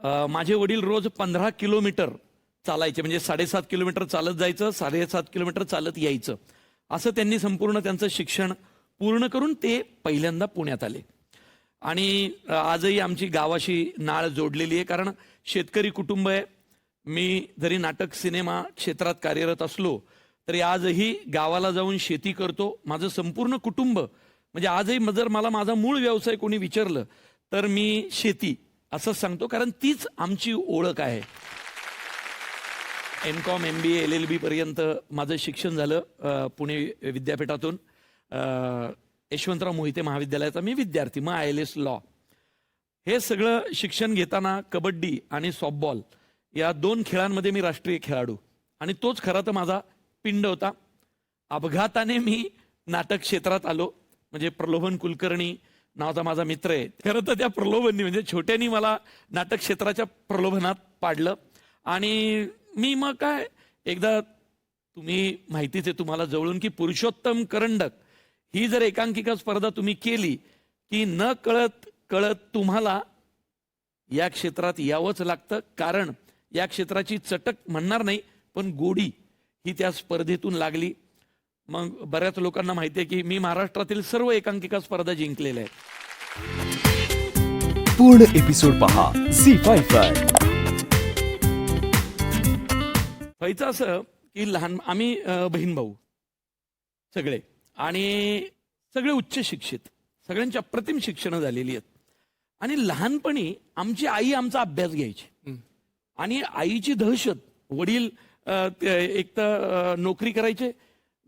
माझे वडील रोज 15 किलोमीटर चालायचे, म्हणजे 7.5 किलोमीटर चालत जायचं, 7.5 किलोमीटर चालत यायचं. असं त्यांनी संपूर्ण त्यांचं शिक्षण पूर्ण करून ते पहिल्यांदा पुण्यात आले. आणि आजही आमची गावाशी नाळ जोडलेली आहे, कारण शेतकरी कुटुंब आहे. मी जरी नाटक सिनेमा क्षेत्रात कार्यरत असलो तरी आजही गावाला जाऊन शेती करतो. माझं संपूर्ण कुटुंब, म्हणजे आजही जर मला माझा मूळ व्यवसाय कोणी विचारलं तर मी शेती असंच सांगतो, कारण तीच आमची ओळख आहे. MCOM MBA LLB पर्यंत माझं शिक्षण झालं पुणे विद्यापीठातून. यशवंतराव मोहिते महाविद्यालयाचा मी विद्यार्थी, मग ILS लॉ. हे सगळं शिक्षण घेताना कबड्डी आणि सॉफ्टबॉल या 2 खेळांमध्ये मी राष्ट्रीय खेळाडू, आणि तोच खरा तर माझा पिंड होता. अपघाताने मी नाटक क्षेत्रात आलो. म्हणजे प्रलोभन कुलकर्णी नावाचा माझा मित्र आहे, खरं तर त्या प्रलोभननी म्हणजे छोट्यानी मला नाटक क्षेत्राच्या प्रलोभनात पाडलं. आणि मी मग काय, एकदा तुम्ही माहितीच आहे तुम्हाला जवळून की पुरुषोत्तम करंडक ही जर एकांकिका स्पर्धा तुम्ही केली की न कळत कळत तुम्हाला या क्षेत्रात यावंच लागतं, कारण या क्षेत्राची चटक म्हणणार नाही पण गोडी ही त्या स्पर्धेतून लागली. मग बऱ्याच लोकांना माहिती आहे की मी महाराष्ट्रातील सर्व एकांकिका स्पर्धा जिंकलेल्या आहेत. पूर्ण एपिसोड पहा झी5 वर. व्हायचं असं की लहान आम्ही बहीण भाऊ सगळे, आणि सगळे उच्च शिक्षित, सगळ्यांची अप्रतिम शिक्षणं झालेली आहेत. आणि लहानपणी आमची आई आमचा अभ्यास घ्यायची, आणि आईची दहशत. वडील एक तर नोकरी करायचे,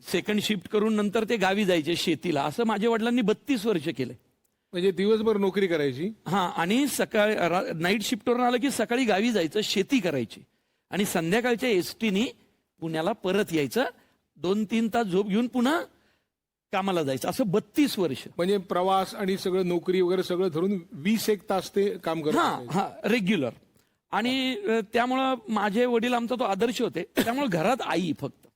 सेकंड शिफ्ट करून नंतर ते गावी जायचे शेतीला. असं माझ्या वडिलांनी 32 वर्ष केले. म्हणजे दिवसभर नोकरी करायची. हां, आणि सकाळी नाईट शिफ्टवरून आलं की सकाळी गावी जायचं, शेती करायची, आणि संध्याकाळच्या एसटीने पुण्याला परत यायचं, 2-3 तास झोप घेऊन पुन्हा कामाला जायचं. असं 32 वर्ष. म्हणजे प्रवास आणि सगळं नोकरी वगैरे सगळं धरून 20-1 तास ते काम करत हां हां रेग्युलर. आणि त्यामुळं माझे वडील आमचा तो आदर्श होते. त्यामुळे घरात आई फक्त,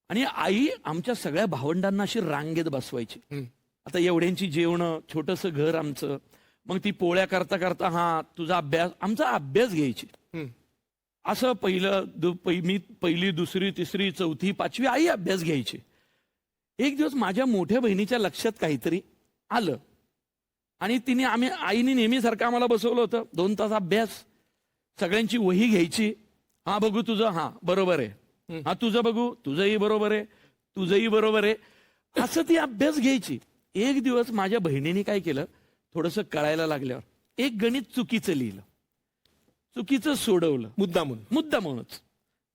आणि आई आमच्या सगळ्या भावंडांना अशी रांगेत बसवायची. आता एवढ्यांची जेवणं, छोटंसं घर आमचं. मग ती पोळ्या करता करता हा तुझा अभ्यास, आमचा अभ्यास घ्यायची. असं मी पहिली, दुसरी, तिसरी, चौथी, 5वी आई अभ्यास घ्यायची. एक दिवस माझ्या मोठ्या बहिणीच्या लक्षात काहीतरी आलं, आणि आईने नेहमीसारखं आम्हाला बसवलं होतं. 2 तास अभ्यास, सगळ्यांची वही घ्यायची. हा बघू तुझं, हा बरोबर आहे, हा तुझं बघू, तुझंही बरोबर आहे, तुझंही बरोबर आहे, असं ती अभ्यास घ्यायची. एक दिवस माझ्या बहिणीने काय केलं, थोडंसं कळायला लागल्यावर एक गणित चुकीचं लिहिलं, चुकीचं सोडवलं मुद्दामूनच.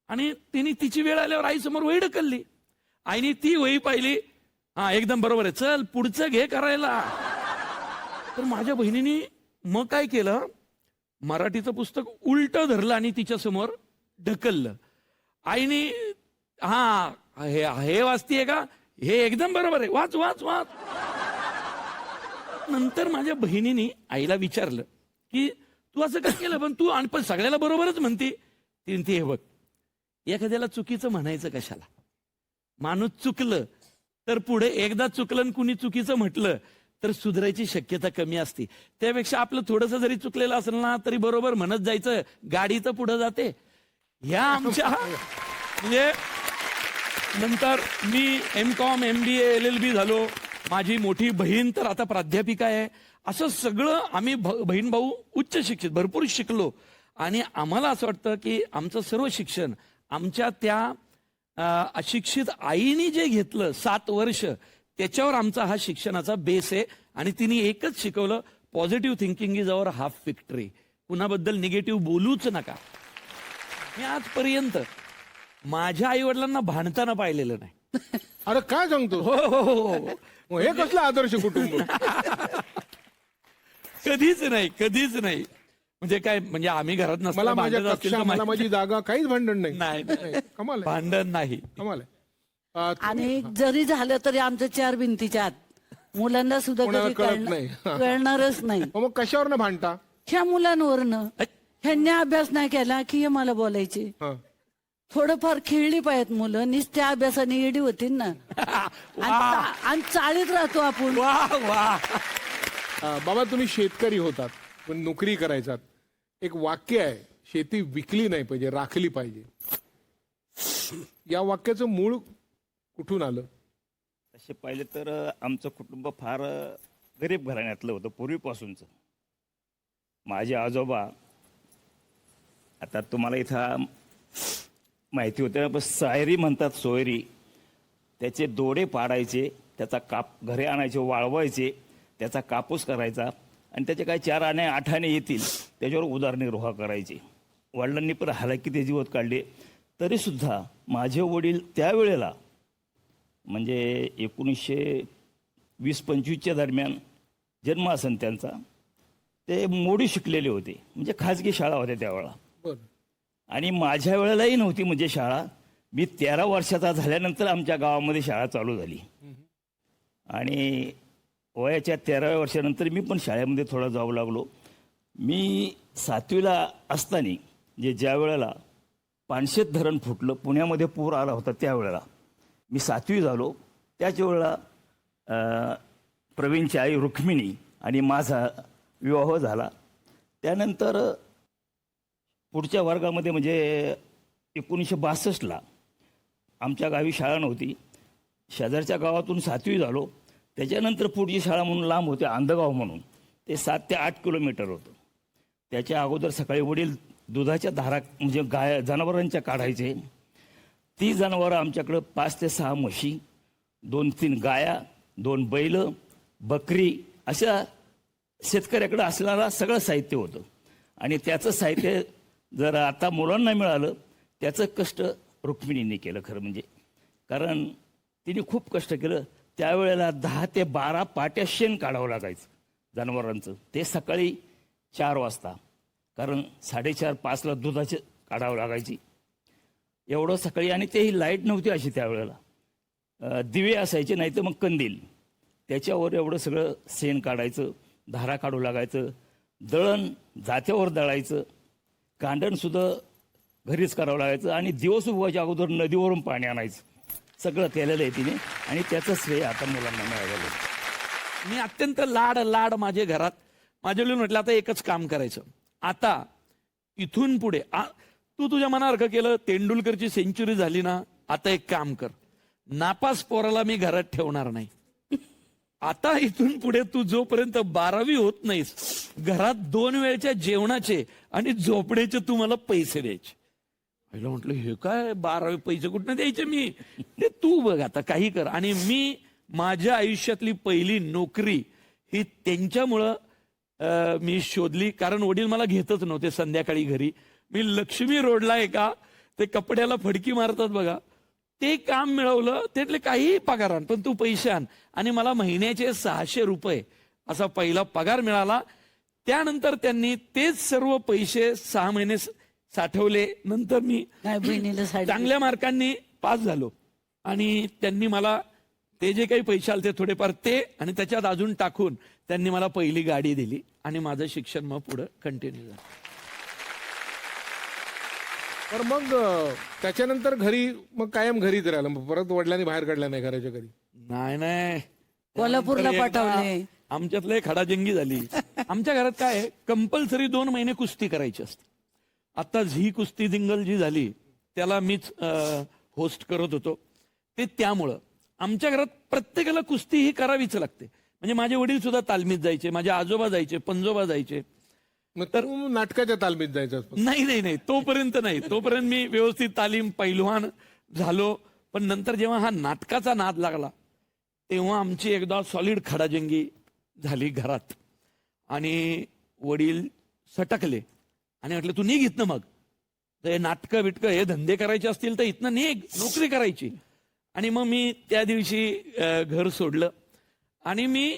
आणि तिने तिची वेळ आल्यावर आईसमोर वही ढकलली. आईने ती वही पाहिली, हा एकदम बरोबर आहे, चल पुढचं घे करायला. तर माझ्या बहिणीने मग काय केलं, मराठीचं पुस्तक उलट धरलं आणि तिच्या समोर ढकललं. आईने हा हे वाचतीये का, हे एकदम बरोबर आहे, वाच वाच वाच. नंतर माझ्या बहिणीने आईला विचारलं की तू असं काय केलं, पण सगळ्याला बरोबरच म्हणते. ती हे बघ, एखाद्याला चुकीचं म्हणायचं कशाला, माणूस चुकलं तर पुढे एकदा चुकलं कुणी चुकीचं म्हटलं तर सुधारायची शक्यता कमी असते. त्यापेक्षा आपलं थोडंसं जरी चुकलेलं असेल ना तरी बरोबर म्हणत जायचं, गाडी तर पुढे जाते. ह्या आमच्या म्हणजे नंतर मी MCOM MBA LLB झालो. माझी मोठी बहीण तर आता प्राध्यापिका आहे. असं सगळं आम्ही बहीण भाऊ उच्च शिक्षित, भरपूर शिकलो. आणि आम्हाला असं वाटतं की आमचं सर्व शिक्षण आमच्या त्या अशिक्षित आईने जे घेतलं 7 वर्ष, त्याच्यावर आमचा हा शिक्षणाचा बेस आहे. आणि तिने एकच शिकवलं, positive thinking is our half victory. कुणाबद्दल निगेटिव्ह बोलूच नका. मी आजपर्यंत माझ्या आई वडिलांना भांडताना पाहिलेलं नाही. अरे काय सांगतो, हो हो हो, हे कसलं आदर्श कुटुंब. कधीच नाही, कधीच नाही. म्हणजे काय, म्हणजे आम्ही घरात मला नसताना माझ्या भांडत असतील कक्षा, तर मला माझी जागा, काहीच भांडण नाही. नाही, कमाल आहे. भांडण नाही. कमाल आहे. आणि जरी झालं तरी आमचं 4 भिंतीच्या आत, मुलांना सुद्धा कोणाला कधी कळत नाही. कळणारच नाही. मग कशावर ना भांडता. ह्या मुलांवरनं, ह्यांनी अभ्यास नाही केला की हे मला बोलायचे. हा. थोडंफार खेळली पाहिजेत मुलं, नुसत्या अभ्यासाने येडी होतील ना. आणि चाळीत राहतो आपण. वा वा. बाबा तुम्ही शेतकरी होतात पण नोकरी करायचात, एक वाक्य आहे, शेती विकली नाही पाहिजे, राखली पाहिजे. या वाक्याचं मूळ कुठून आलं? तसे पाहिले तर आमचं कुटुंब फार गरीब घराण्यातलं होतं पूर्वीपासूनचं. माझे आजोबा, आता तुम्हाला इथं माहिती होतं पण सायरी म्हणतात, सोयरी. त्याचे दोडे पाडायचे, त्याचा घरी आणायचे, वाळवायचे, त्याचा कापूस करायचा आणि त्याचे काही 4 आणे 8 आणे येतील त्याच्यावर उदरनिर्वाह करायचे. वडिलांनी पण हालाकीते जीवत काढले. तरीसुद्धा माझे वडील त्यावेळेला म्हणजे 1920-25च्या दरम्यान जन्म असेल त्यांचा, ते मोडी शिकलेले होते, म्हणजे खाजगी शाळा होत्या त्यावेळेला. बरं. आणि माझ्या वेळेलाही नव्हती म्हणजे शाळा. मी 13 वर्षाचा झाल्यानंतर आमच्या गावामध्ये शाळा चालू झाली आणि वयाच्या 13व्या वर्षानंतर मी पण शाळेमध्ये थोडा जाऊ लागलो. मी 7वीला असताना जे ज्या वेळेला पानशेत धरण फुटलं, पुण्यामध्ये पूर आला होता, त्यावेळेला मी 7वी झालो. त्याच वेळेला प्रवीणची आई रुक्मिणी आणि माझा विवाह झाला. त्यानंतर पुढच्या वर्गामध्ये म्हणजे 1962ला आमच्या गावी शाळा नव्हती. शेजारच्या गावातून 7वी झालो. त्याच्यानंतर पुढची शाळा म्हणून लांब होते, आंधगाव म्हणून, ते 7 ते 8 किलोमीटर होतं. त्याच्या अगोदर सकाळी वडील दुधाच्या धारा म्हणजे जनावरांच्या काढायचे. ती जनावरं आमच्याकडं 5 ते 6 म्हशी, 2-3 गाया, 2 बैल, बकरी, अशा शेतकऱ्याकडं असणारा सगळं साहित्य होतं. आणि त्याचं साहित्य जर आता मुलांना मिळालं, त्याचं कष्ट रुक्मिणींनी केलं खरं म्हणजे. कारण तिने खूप कष्ट केलं. त्यावेळेला 10 ते 12 पाट्या शेण काढावं लागायचं जनावरांचं, ते सकाळी 4 वाजता. कारण 4:30-5ला दुधाचे काढावं लागायची, एवढं सकाळी. आणि तेही लाईट नव्हती अशी त्यावेळेला, दिवे असायचे, नाही तर मग कंदील, त्याच्यावर एवढं सगळं शेण काढायचं, धारा काढू लागायचं. दळण जात्यावर दळायचं, कांडणसुद्धा घरीच करावं लागायचं. आणि दिवस उगवायच्या अगोदर नदीवरून पाणी आणायचं. सगळं केलेलं आहे तिने आणि त्याचं श्रेय आता मुलांना मिळालेलं. मी अत्यंत लाड माझे घरात. माझ्या वडील म्हटलं आता एकच काम करायचं, आता इथून पुढे तू तुझ्या मनासारखं केलं, तेंडुलकरची सेंचुरी झाली ना, आता एक काम कर, नापास पोराला मी घरात ठेवणार नाही. आता इथून पुढे तू जोपर्यंत 12वी होत नाहीस, घरात 2 वेळच्या जेवणाचे आणि झोपड्याचे तू मला पैसे द्यायचे. पहिलं म्हटलं हे काय, 12वी पैसे कुठनं द्यायचे मी? ते तू बघ आता काही कर. आणि मी माझ्या आयुष्यातली पहिली नोकरी ही त्यांच्यामुळं मी शोधली. कारण वडील मला घेतच नव्हते संध्याकाळी घरी. मी लक्ष्मी रोडला एका ते कपड्याला फडकी मारतात बघा, ते काम मिळवलं. त्यातले काही पगार आण, पण तू पैसे आण. आणि मला महिन्याचे 600 रुपये असा पहिला पगार मिळाला. त्यानंतर त्यांनी तेच सर्व पैसे 6 महिने साठवले. नंतर मी काय बहिणीला साडी चांगल्या मार्कांनी पास झालो आणि त्यांनी मला ते जे काही पैसे आले ते थोडेफार ते आणि त्याच्यात अजून टाकून त्यांनी मला पहिली गाडी दिली आणि माझं शिक्षण मग पुढे कंटिन्यू झालं. तर मग त्याच्यानंतर घरी मग कायम घरीच राहिलं, मग परत वडिलांनी बाहेर काढला नाही घराच्या घरी? नाही कोल्हापूरला एकदा पाठवले. आमच्यातलं खडाजंगी झाली. आमच्या घरात काय आहे, कंपल्सरी 2 महिने कुस्ती करायची असते. आता झी कुस्ती जिंगल जी झाली त्याला मीच होस्ट करत होतो. ते त्यामुळं आमच्या घरात प्रत्येकाला कुस्ती ही करावीच लागते. म्हणजे माझे वडील सुद्धा तालमीत जायचे, माझे आजोबा जायचे, पणजोबा जायचे. मग तर नाटकाच्या तालमीत जायचं? नाही तोपर्यंत नाही. तोपर्यंत मी व्यवस्थित तालीम पैलवान झालो. पण नंतर जेव्हा हा नाटकाचा नाद लागला तेव्हा आमची एकदा सॉलिड खडाजंगी झाली घरात. आणि वडील सटकले आणि म्हटलं तू निघ इथनं, मग हे नाटकं बिटकं हे धंदे करायचे असतील तर इथनं निघ, नोकरी करायची. आणि मग मी त्या दिवशी घर सोडलं आणि मी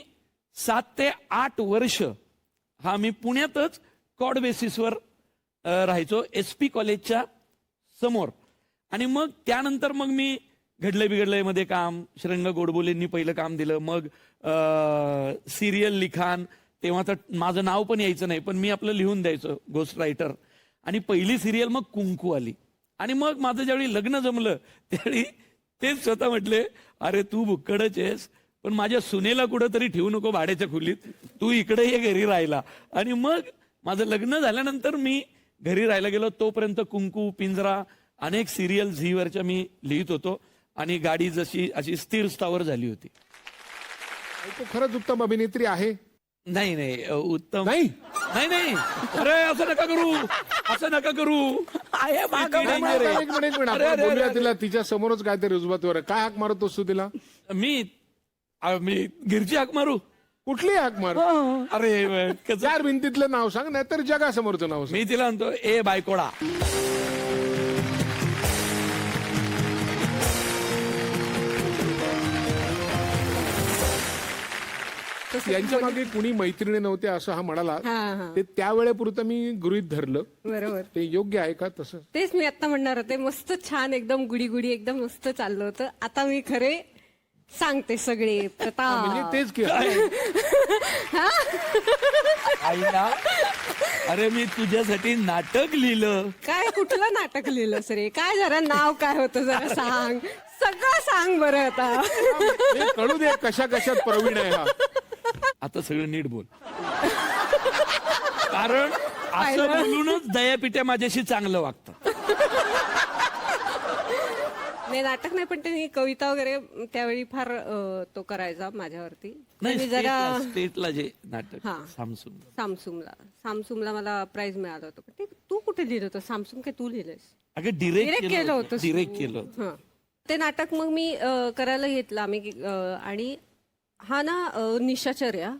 7 ते 8 वर्ष हा मी पुण्यातच कॉड बेसिसवर राहायचो, SP कॉलेजच्या समोर. आणि मग त्यानंतर मग मी घडलंय बिघडलंय मध्ये काम, श्रंग गोडबोलेंनी पहिलं काम दिलं. मग सिरियल लिखाण, तेव्हा तर माझं नाव पण यायचं नाही, पण मी आपलं लिहून द्यायचो, गोस्ट रायटर. आणि पहिली सिरियल मग कुंकू आली. आणि मग माझं ज्यावेळी लग्न जमलं त्यावेळी तेच स्वतः म्हटले, अरे तू भुक्कडच आहेस, पण माझ्या सुनेला कुठंतरी ठेवू नको भाड्याच्या खोलीत, तू इकडे ये घरी राहिला. आणि मग माझं लग्न झाल्यानंतर मी घरी राहायला गेलो, तोपर्यंत कुंकू, पिंजरा, अनेक सिरियल झीवरच्या मी लिहित होतो आणि गाडी जशी अशी स्थिर स्थावर झाली होती. तो खरंच उत्तम अभिनेत्री आहे. नाही नाही उत्तम नाही नाही नाही अरे असं नका करू, असं नका करू. आहे मागं किती मागं. danger आहे. एक मिनिट अरे, अरे, बोलूया अरे. तिला तिच्या समोरच काहीतरी रुजबातवर काय हाक मारतोस तू तिला? मी गिरची हाक मारू? कुठली हाक मार? अरे कसं चार भिंतीतलं नाव सांग, नाहीतर जगासमोरचं नाव सांग. मी तिला म्हणतो ए बायकोडा. यांच्या मागे कुणी मैत्रिणी नव्हते असं हा म्हणाला, ते त्यावेळेपुरतं मी गृहीत धरलं. बरोबर. ते योग्य आहे का तसं? तेच मी आता म्हणणार होते. मस्त छान एकदम गुडी गुडी एकदम मस्त चाललं होतं. आता मी खरे सांगते सगळे प्रथा. म्हणजे तेच की आईला अरे मी तुझ्यासाठी नाटक लिहिलं. काय कुठलं नाटक लिहिलं सरे? काय जरा नाव काय होतं जरा सांग. सगळं सांग बरं आता. हे कळू दे कशा कशात प्रवीण आहे हा. आता सगळं नीट बोल. कारण असं बोलूनच दयापीठ्या माझ्याशी चांगलं वागतं. नाही नाटक नाही, पण त्यांनी कविता वगैरे त्यावेळी फार तो करायचा माझ्यावरती. नाही मी जरा स्टेटला जे नाटक हा. सामसूम सामसूमला मला प्राइज मिळालं होतं. पण ते तू कुठे लिहिलं होतं? सामसूम काय तू लिहिलंयस? अगं डिरेक्ट Direct केलं होतं. डिरेक्ट केलं होतं. हं. ते नाटक मग मी करायला घेतलं आम्ही आणि हा ना निशाचर्या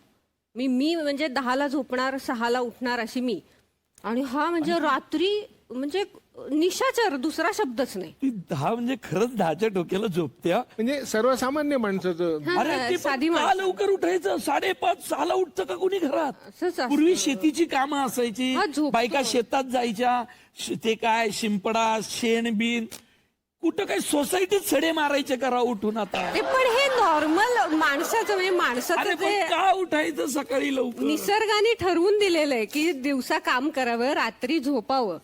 मी म्हणजे 10ला झोपणार 6ला उठणार अशी मी, आणि हा म्हणजे रात्री म्हणजे निशाचर, दुसरा शब्दच नाही. ती 10 म्हणजे खरंच 10च्या डोक्याला झोपत्या. म्हणजे सर्वसामान्य माणसाचं. हा, अरे ते साधी पण का माणसं. लवकर उठायचं? 5:30 6ला उठतं का कोणी घरात? असंच असतं. पूर्वी शेतीची कामं असायची, हा, झोपतो. बायका शेतात जायच्या, ते काय शिंपडा शेण बिन, कुठं काय सोसायटीत सडे मारायचे करा उठून आता. ते पण हे नॉर्मल माणसाचं म्हणजे अरे माणसाचं पण जे का उठायचं सकाळी लवकर? निसर्गाने ठरवून दिलेलं आहे की दिवसा काम करावं, रात्री झोपावं.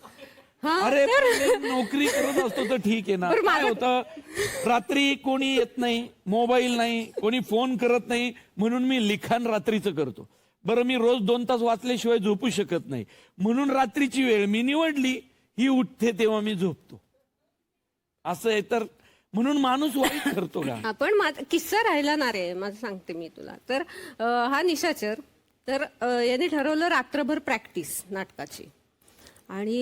हा, अरे तर- पण नोकरी करत असतो तर ठीक आहे ना. बरं, काय माझं- होतं रात्री कोणी येत नाही, मोबाईल नाही, कोणी फोन करत नाही, म्हणून मी लिखाण रात्रीचं करतो. बरं मी रोज 2 तास वाचल्याशिवाय झोपू शकत नाही, म्हणून रात्रीची वेळ मी निवडली. ही उठते तेव्हा मी झोपतो. असं आहे तर म्हणून माणूस वाईट करतो का? हा, पण माझा किस्सा राहिला ना रे, माझं सांगते मी तुला. तर हा निशाचर, तर यांनी ठरवलं रात्रभर प्रॅक्टिस नाटकाची, आणि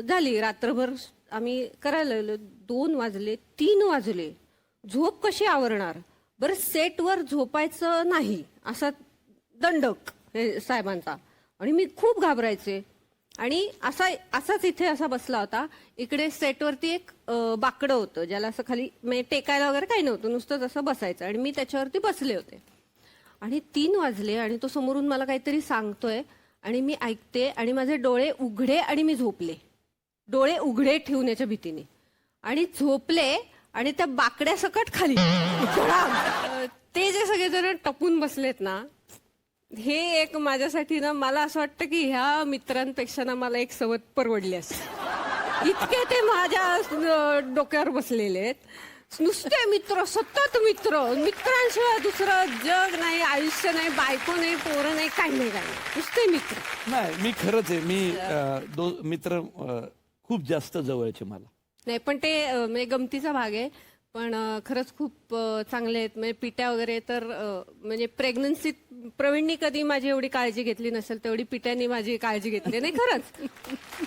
झाली रात्रभर आम्ही करायला लागलो. 2 वाजले 3 वाजले, झोप कशी आवरणार? बरं सेटवर झोपायचं नाही असा दंडक हे साहेबांचा, आणि मी खूप घाबरायचे. आणि असाच इथे असा बसला होता. इकडे सेटवरती एक बाकडं होतं ज्याला असं खाली म्हणजे टेकायला वगैरे काही नव्हतं, नुसतं असं बसायचं, आणि मी त्याच्यावरती बसले होते. आणि 3 वाजले आणि तो समोरून मला काहीतरी सांगतोय आणि मी ऐकते, आणि माझे डोळे उघडे आणि मी झोपले, डोळे उघडे ठेवण्याच्या भीतीने, आणि झोपले. आणि त्या बाकड्या सकट खाली धडाम. ते जे सगळेजण टपून बसलेत ना, हे एक माझ्यासाठी ना, मला असं वाटतं की ह्या मित्रांपेक्षा ना मला एक सवत परवडली असते. इतके ते माझ्या डोक्यावर बसलेले आहेत. नुसते मित्र, सतत मित्र, मित्रांशिवाय दुसरं जग नाही, आयुष्य नाही, बायको नाही, पोरं नाही, काही नाही, नुसते मित्र. नाही मी खरंच आहे, मी मित्र खूप जास्त जवळचे मला. नाही पण ते म्हणजे गमतीचा भाग आहे. पण खरंच खूप चांगले आहेत. म्हणजे पिट्या वगैरे तर म्हणजे प्रेग्नन्सीत प्रवीणनी कधी माझी एवढी काळजी घेतली नसेल तेवढी पिट्यानी माझी काळजी घेतली. नाही खरंच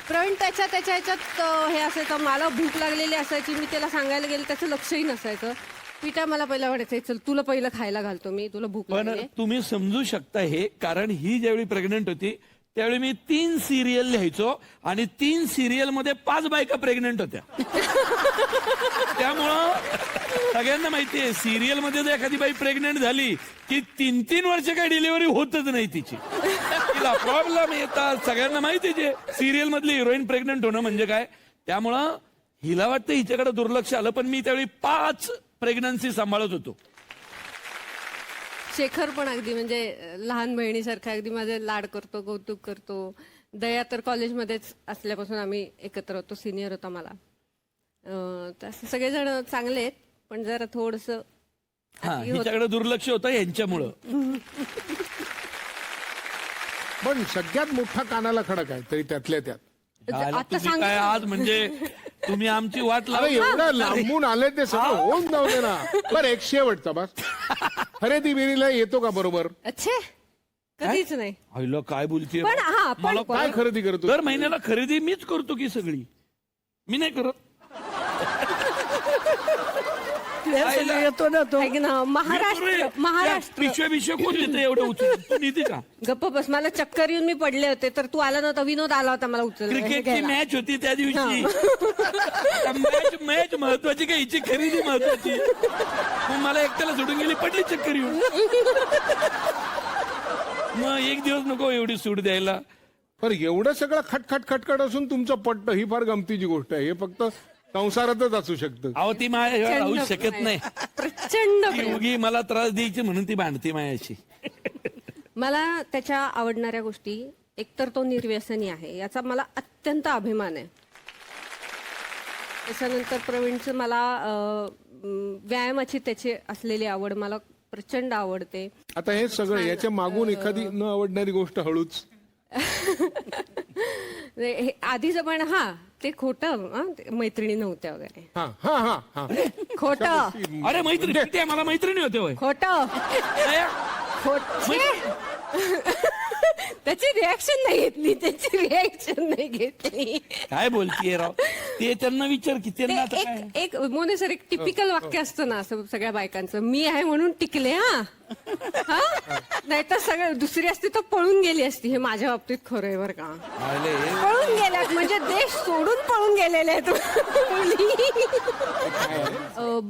प्रवीण त्याच्या ह्याच्यात हे असायचं, मला भूक लागलेली असायची, मी त्याला सांगायला गेले त्याचं लक्षही नसायचं. पिट्या मला पहिला म्हणायचं चल तुला पहिलं खायला घालतो मी, तुला भूक पण लागली. तुम्ही समजू शकता हे, कारण ही ज्यावेळी प्रेग्नंट होती त्यावेळी मी 3 सिरियल लिहायचो, आणि 3 सिरियल मध्ये 5 बायका प्रेग्नंट होत्या. त्यामुळं सगळ्यांना माहितीये सिरियल मध्ये जर एखादी बाई प्रेग्नंट झाली की 3-3 वर्ष काही डिलिव्हरी होतच नाही तिची, तिला प्रॉब्लेम येतात. सगळ्यांना माहिती आहे सिरियल मधली हिरोईन प्रेग्नंट होणं म्हणजे काय. त्यामुळं हिला वाटतं हिच्याकडे दुर्लक्ष आलं, पण मी त्यावेळी 5 प्रेग्नन्सी सांभाळत होतो. शेखर पण अगदी म्हणजे लहान बहिणीसारखा अगदी माझे लाड करतो, कौतुक करतो. दया तर कॉलेजमध्येच असल्यापासून आम्ही एकत्र होतो, सिनियर होता मला. तसे सगळेजण चांगले आहेत, पण जरा थोडंसं हा हिच्याकडे दुर्लक्ष होतं यांच्यामुळं. पण सगळ्यात मोठा कानाला खडक आहे तरी त्यातल्या त्यात. झालं, आता तुम्ही सांग काय आज म्हणजे तुम्ही आमची वाट अरे लावली. एवढं लांबून आले ते सगळं होऊन जाऊ दे ना. बरं एक शेवटचा बस, खरेदी बिरीला येतो का बरोबर? अच्छे कधीच नाही. आईला काय बोलते पण हा पण मला काय खरेदी करतो? दर महिन्याला खरेदी मीच करतो की सगळी. मी नाही करत. तुझ्यासाठी येतो ना तो. ऐक ना, महाराष्ट्र पिशव्या बिशव्या कोण देते एवढं उचलून? तू नेते का? गप्प बस. मला चक्कर येऊन मी पडले होते तर तू आला नव्हता, विनोद आला होता मला क्रिकेटची मॅच होती त्या दिवशी. मॅच महत्वाची का हिची खरेदी महत्वाची? मग मला एकट्याला सोडून गेली, पडली चक्कर येऊन. मग एक दिवस नको एवढी सूट द्यायला. पण एवढं सगळं खटखट खटखट असून तुमचं पट्ट ही फार गमतीची गोष्ट आहे. हे फक्त संसारातच असू शकतं. अहो ती माझ्या राहू शकत नाही. प्रचंड ती प्रेम. उगी मला त्रास द्यायची म्हणून ती भांडती मायाशी. मला त्याच्या आवडणाऱ्या गोष्टी, एकतर तो निर्व्यसनी आहे याचा मला अत्यंत अभिमान आहे. त्याच्यानंतर प्रवीणचं मला व्यायामाची त्याची असलेली आवड मला प्रचंड आवडते. आता हे सगळं याच्या मागून एखादी न आवडणारी गोष्ट हळूच. हे आधीचं पण हा ते खोटं, ते मैत्रिणी नव्हत्या वगैरे, हा हा हा हा खोटं अरे मैत्रिणी किती आहे? मला मैत्रिणी होते होय. खोटं त्याची रिॲक्शन नाही घेतली, त्याची रिॲक्शन नाही घेतली. काय बोलतीये राव? ते त्यांना विचार की त्यांना आता काय? एक मोने सर एक टिपिकल वाक्य असतं ना असं सगळ्या बायकांचं, मी आहे म्हणून टिकले. हा नाहीतर सगळं दुसरी असती तर पळून गेली असती. हे माझ्या बाबतीत खरं आहे बरं का. आले. पळून गेल्यात म्हणजे देश सोडून पळून गेलेले आहेत मुली.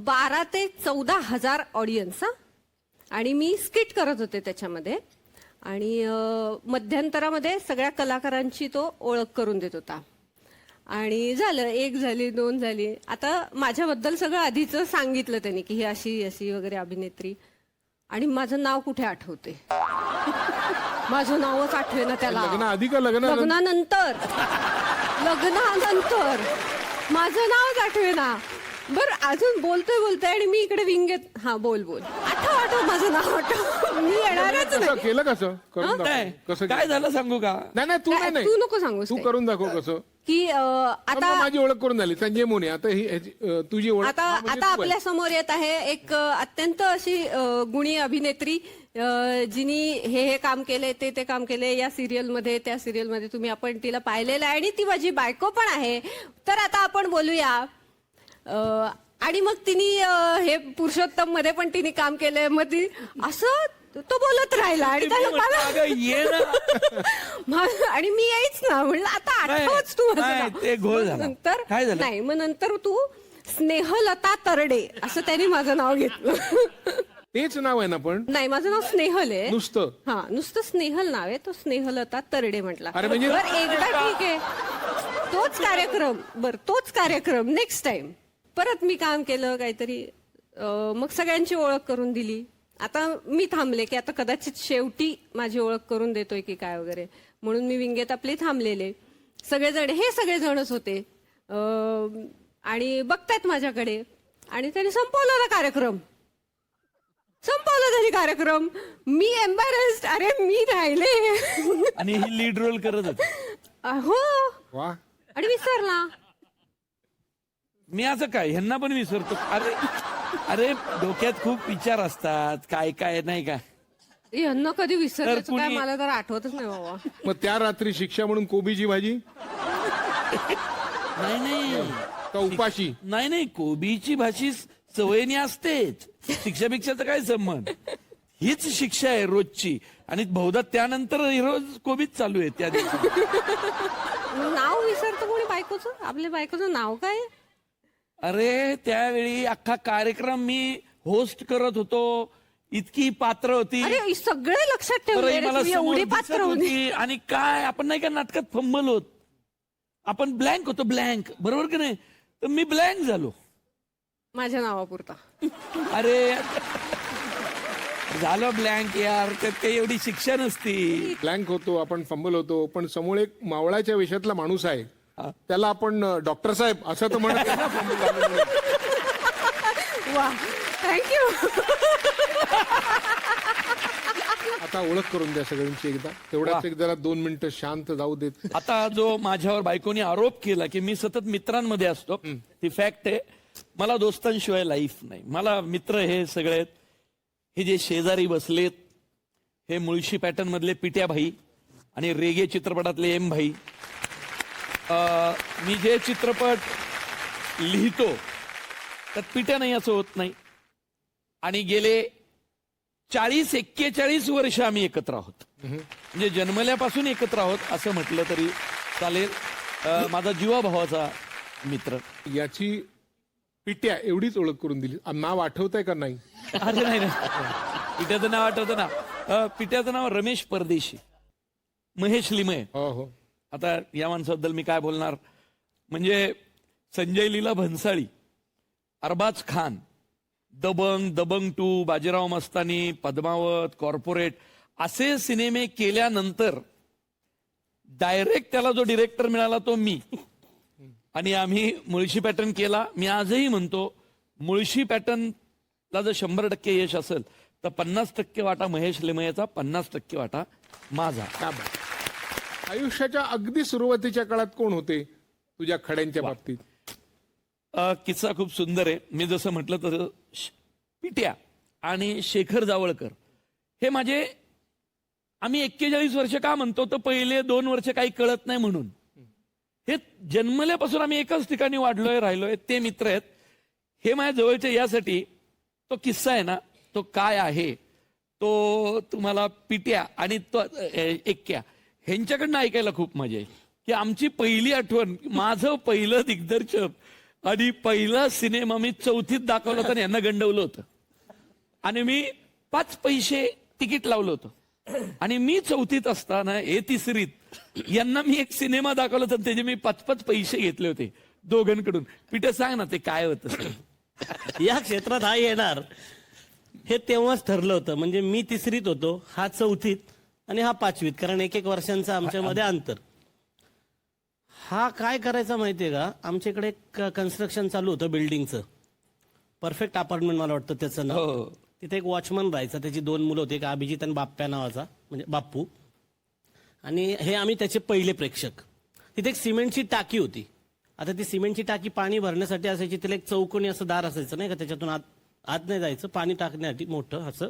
12 ते 14,000 ऑडियन्स. आणि मी स्किट करत होते त्याच्यामध्ये. आणि मध्यंतरामध्ये सगळ्या कलाकारांची तो ओळख करून देत होता. आणि झालं, 1 झाली, 2 झाली. आता माझ्याबद्दल सगळं आधीच सांगितलं त्यांनी की ही अशी अशी वगैरे अभिनेत्री. आणि माझं नाव कुठे आठवते? माझं नावच आठवे ना त्याला. लग्नाआधी का लग्नानंतर? लग्नानंतर माझं नावच आठवे ना. बर अजून बोलतोय आणि मी इकडे विंगेत. हा बोल आठव माझं नाव आठव. मी येणारच कसं नाही. केलं? कसं करून दाखव. काय कसं काय झालं सांगू का? नाही तू काय, नाही तू नको सांगूस तू काय. करून दाखव कसं. की आता आता माझी ओळख करून झाली, संजय मोने. आता ही तुझी ओळख आता हा म्हणजे आता तू आहे. आपल्या समोर येत आहे एक अत्यंत अशी गुणी अभिनेत्री, जिनी हे काम केले, ते काम केले, या सिरियल मध्ये त्या सिरियल मध्ये तुम्ही आपण तिला पाहिलेलं आहे. आणि ती माझी बायको पण आहे. तर आता आपण बोलूया. आणि मग तिने हे पुरुषोत्तम मध्ये पण तिने काम केलंय. मग ती असं तो बोलत राहिला आणि त्याला मला अगं, ये ना. आणि मी यायच ना म्हणलं आता आठवच तू माझं नाही, नाव. ते घोळ झाला. नंतर काय झालं? नाही, मग नंतर तू स्नेहलता तरडे असं त्याने माझं नाव घेतलं. तेच नाव आहे ना पण. नाही, माझं नाव स्नेहल आहे. नुसतं हा, नुसतं स्नेहल नाव आहे. तो स्नेहलता तरडे म्हटला. अरे म्हणजे- बरं, एकदा ठीक आहे. तोच कार्यक्रम नेक्स्ट टाइम परत मी काम केलं काहीतरी. मग सगळ्यांची ओळख करून दिली. आता मी थांबले की आता कदाचित शेवटी माझी ओळख करून देतोय की काय वगैरे, म्हणून मी विंगेत आपले थांबलेले. हे सगळेजणच होते. आणि बघतायत माझ्याकडे. आणि त्यांनी संपवला कार्यक्रम. मी एम्बॅरेस्ड. अरे मी राहिले. आणि ही लीड रोल करत होती. हो. वा. आणि विसरला. मी असं काय ह्यांना पण विसरतो. अरे डोक्यात खूप विचार असतात, काय काय नाही का. यांना कधी विसरलं तर काय कुणी- मला तर आठवतच नाही बाबा. मग त्या रात्री शिक्षा म्हणून कोबीची भाजी नाही का उपाशी? नाही कोबीची भाजी सवयीने असतेच. शिक्षापेक्षाचा काय संबंध. हीच शिक्षा आहे रोजची. आणि बहुधा त्यानंतर रोज कोबीच चालू आहे त्या दिवशी. नाव विसरतो कोणी बायकोचं? आपल्या बायकोचं नाव काय? अरे त्यावेळी अख्खा कार्यक्रम मी होस्ट करत होतो. इतकी पात्र होती. अरे सगळे लक्षात बरं, ठेवले ही रे मला तुम्ही, समोर एवढी दिसत पात्र होती. होती. आणि काय आपण नाही का नाटकात फंबल होत. आपण ब्लँक होतो, ब्लँक. बरोबर की नाही? तर मी ब्लँक झालो माझ्या नावापुरता. अरे झालं ब्लँक यार. त्यात काही एवढी शिक्षा नसती. ब्लँक होतो आपण, फंबल होतो. पण समोर एक मावळाच्या वेशातला माणूस आहे, त्याला आपण डॉक्टर साहेब असं तर म्हणत आहे ना. फंबल झालं म्हणून. वा, थँक्यू. आता ओळख करून द्या सगळ्यांची एकदा. तेवढ्याच एक जरा 2 मिनिटं शांत जाऊ देत. आता जो माझ्यावर बायकोनी आरोप केला की मी सतत मित्रांमध्ये असतो, ती फॅक्ट आहे. मला दोस्तांशिवाय लाईफ नाही. मला मित्र हे सगळे आहेत. हे जे शेजारी बसलेत हे मुळशी पॅटर्न मधले पिट्या भाई आणि रेगे चित्रपटातले एम भाई. मी जे चित्रपट लिहितो त्यात पिट्या नाही असं होत नाही. आणि गेले 40-41 वर्ष आम्ही एकत्र आहोत. म्हणजे जन्मल्यापासून एकत्र आहोत असं म्हटलं तरी चालेल. माझा जीवाभावाचा मित्र. याची पिट्या एवढीच ओळख करून दिली. नाव आठवतंय का नाही? अरे नाही पिट्याचं नाव आठवतं ना. पिट्याचं नाव रमेश परदेशी, महेश लिमये. हो हो. आता या माणसाबद्दल मी काय बोलणार. म्हणजे संजय लीला भन्साळी, अरबाज खान, दबंग, दबंग 2, बाजीराव मस्तानी, पद्मावत, कॉर्पोरेट असे सिनेमे केल्यानंतर डायरेक्ट त्याला जो डिरेक्टर मिळाला तो मी. आणि आम्ही मुळशी पॅटर्न केला. मी आजही म्हणतो मुळशी पॅटर्नला जर 100% यश असेल तर 50% वाटा महेश लिमयेचा, 50% वाटा माझा. क्या बात. आयुष्याच्या अगदी सुरुवातीच्या काळात कोण होते तुझ्या खड्यांच्या बाबतीत? किस्सा खूप सुंदर आहे. मी जसं म्हटलं तसं पिट्या आणि शेखर जावळकर हे माझे, आम्ही 41 वर्ष का म्हणतो तर पहिले 2 वर्ष काही कळत नाही म्हणून. हे जन्मल्यापासून आम्ही एकाच ठिकाणी वाढलोय राहिलोय. ते मित्र आहेत. हे माझ्या जवळचे यासाठी. तो किस्सा आहे ना तो काय आहे तो तुम्हाला पिट्या आणि तो एक्क्या ह्यांच्याकडनं ऐकायला खूप मजा येईल. की आमची पहिली आठवण, माझं पहिलं दिग्दर्शक आणि पहिला सिनेमा मी 4थीत दाखवलं होतं आणि यांना गंडवलं होतं. आणि मी 5 पैसे तिकीट लावलं होतं. आणि मी 4थीत असताना 3रीत यांना मी एक सिनेमा दाखवला होता त्याचे मी 5 पैसे घेतले होते दोघांकडून. पिठे सांग ना ते काय होतं. या क्षेत्रात हा येणार हे तेव्हाच ठरलं होतं. म्हणजे मी 3रीत होतो, हा 4थीत आणि हा 5वीत. कारण 1-1 वर्षांचं आमच्यामध्ये अंतर. हा काय करायचा माहितीये का, आमच्याकडे एक कन्स्ट्रक्शन चालू होतं बिल्डिंगचं. परफेक्ट अपार्टमेंट मला वाटतं त्याचं नाव. हो. तिथे एक वॉचमन राहायचा. त्याची 2 मुलं होती, एक अभिजित आणि बाप्प्या नावाचा, म्हणजे बाप्पू. आणि हे आम्ही त्याचे पहिले प्रेक्षक. तिथे एक सिमेंटची टाकी होती. आता ती सिमेंटची टाकी पाणी भरण्यासाठी असायची. तिला एक चौकोनी असं दार असायचं नाही का, त्याच्यातून आत नाही जायचं, पाणी टाकण्यासाठी मोठं असं.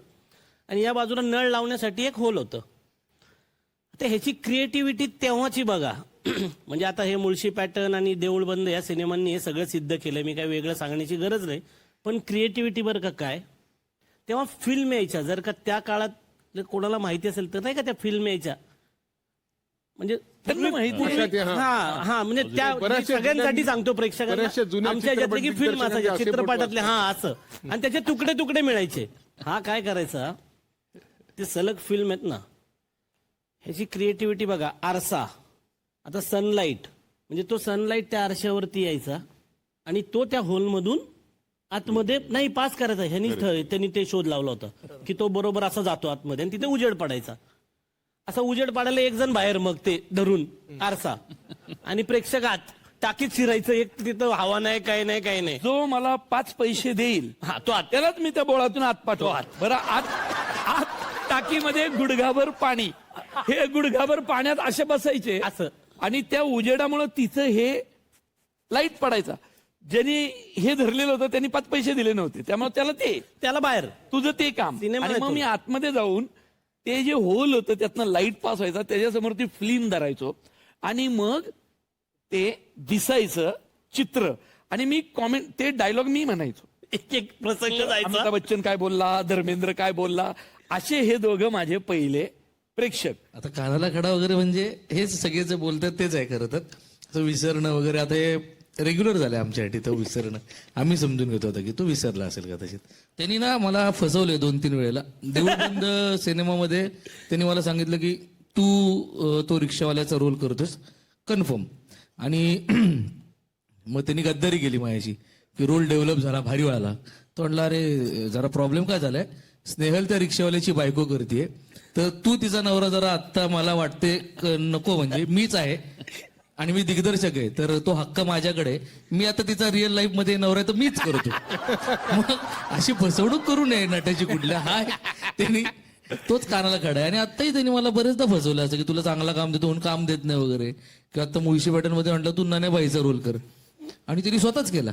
आणि या बाजूला नळ लावण्यासाठी एक होल होतं. तर ह्याची क्रिएटिव्हिटी तेव्हाची बघा. म्हणजे आता हे मुळशी पॅटर्न आणि देऊळबंद या सिनेमांनी हे सगळं सिद्ध केलं. मी काही वेगळं सांगण्याची गरज नाही. पण क्रिएटिव्हिटी बरं का काय, तेव्हा फिल्म यायच्या. जर का त्या काळात जर कोणाला माहिती असेल तर नाही का त्या फिल्म यायच्या. म्हणजे त्यांना माहिती लक्षात आहे, हा. हा म्हणजे त्या बऱ्याचशा सगळ्यांसाठी जुन्या- सांगतो बऱ्याचशा प्रेक्षकांना. जुन्या आमच्या याच्यातले की चित्रपट फिल्म असायचे दिग्दर्शकांचे असे चित्रपटातले, हा असं. आणि त्याचे तुकडे तुकडे मिळायचे. हा काय करायचा, ते सलग फिल्म आहेत ना, ह्याची क्रिएटिव्हिटी बघा. आरसा, आता सनलाईट, म्हणजे तो सनलाईट त्या आरशावरती यायचा आणि तो त्या होलमधून आतमध्ये नाही पास करायचा. त्यांनी ते शोध लावला होता की तो बरोबर असा जातो आतमध्ये आणि तिथे उजेड पडायचा. असा उजेड पाडायला एक जण बाहेर मग ते धरून आरसा आणि प्रेक्षक आत टाकीत शिरायचं. एक तिथं हवा नाही, काही नाही, काही नाही. जो मला 5 पैसे देईल हा तो आत. त्यालाच मी त्या बोळातून आत पाठवा. बरं आत टाकीमध्ये गुडघाभर पाणी, हे गुडघाभर पाण्यात असे बसायचे असं. आणि त्या उजेडामुळे तिथं हे लाईट पडायचा. ज्यांनी हे धरलेलं होतं त्यांनी 5 पैसे दिले नव्हते, त्यामुळे त्याला बाहेर तुझं ते काम. सिनेमा आणि नाही मग तो. मी आतमध्ये जाऊन ते जे होल होतं त्यातनं लाईट पास व्हायचा, त्याच्यासमोर ती फिल्म धरायचो आणि मग ते दिसायचं चित्र. आणि मी कॉमेंट, ते डायलॉग मी म्हणायचो. एक एक प्रसंग जायचा. अमिताभ बच्चन काय बोलला, धर्मेंद्र काय बोलला, असे हे दोघं माझे पहिले प्रेक्षक. आता कानाला खडा वगैरे म्हणजे हेच सगळे जे बोलतात तेच आहे खरं तर. असं विसरणं वगैरे आता हे रेग्युलर झालं आमच्यासाठी. तो विसरणं आम्ही समजून घेतो आता की तो विसरला असेल कदाचित. त्यांनी ना मला फसवले 2-3 वेळेला. देऊळबंद सिनेमामध्ये त्यांनी मला सांगितलं की तू तो रिक्षावाल्याचा रोल करतोस कन्फर्म. आणि मग त्यांनी गद्दारी केली माझ्याशी की रोल डेव्हलप झाला, भारी वाला. तो म्हणला अरे जरा प्रॉब्लेम काय झालाय, स्नेहल त्या रिक्षावाल्याची बायको करते, तर तू तिचा नवरा जरा आत्ता मला वाटते नको, म्हणजे मीच आहे आणि मी दिग्दर्शक आहे तर तो हक्क माझ्याकडे. मी आता तिचा रिअल लाईफ मध्ये नवरा तर मीच करतो. मग अशी फसवणूक करू नये नटाची कुठल्या. हा त्यांनी तोच कानाला खडा आहे. आणि आत्ताही त्यांनी मला बरेचदा फसवलं असं की तुला चांगला काम देतो म्हणून काम देत नाही वगैरे, किंवा आता मुळशी पॅटर्न मध्ये म्हटलं तू नाण्याबाईचा रोल कर, आणि त्यांनी स्वतःच केला.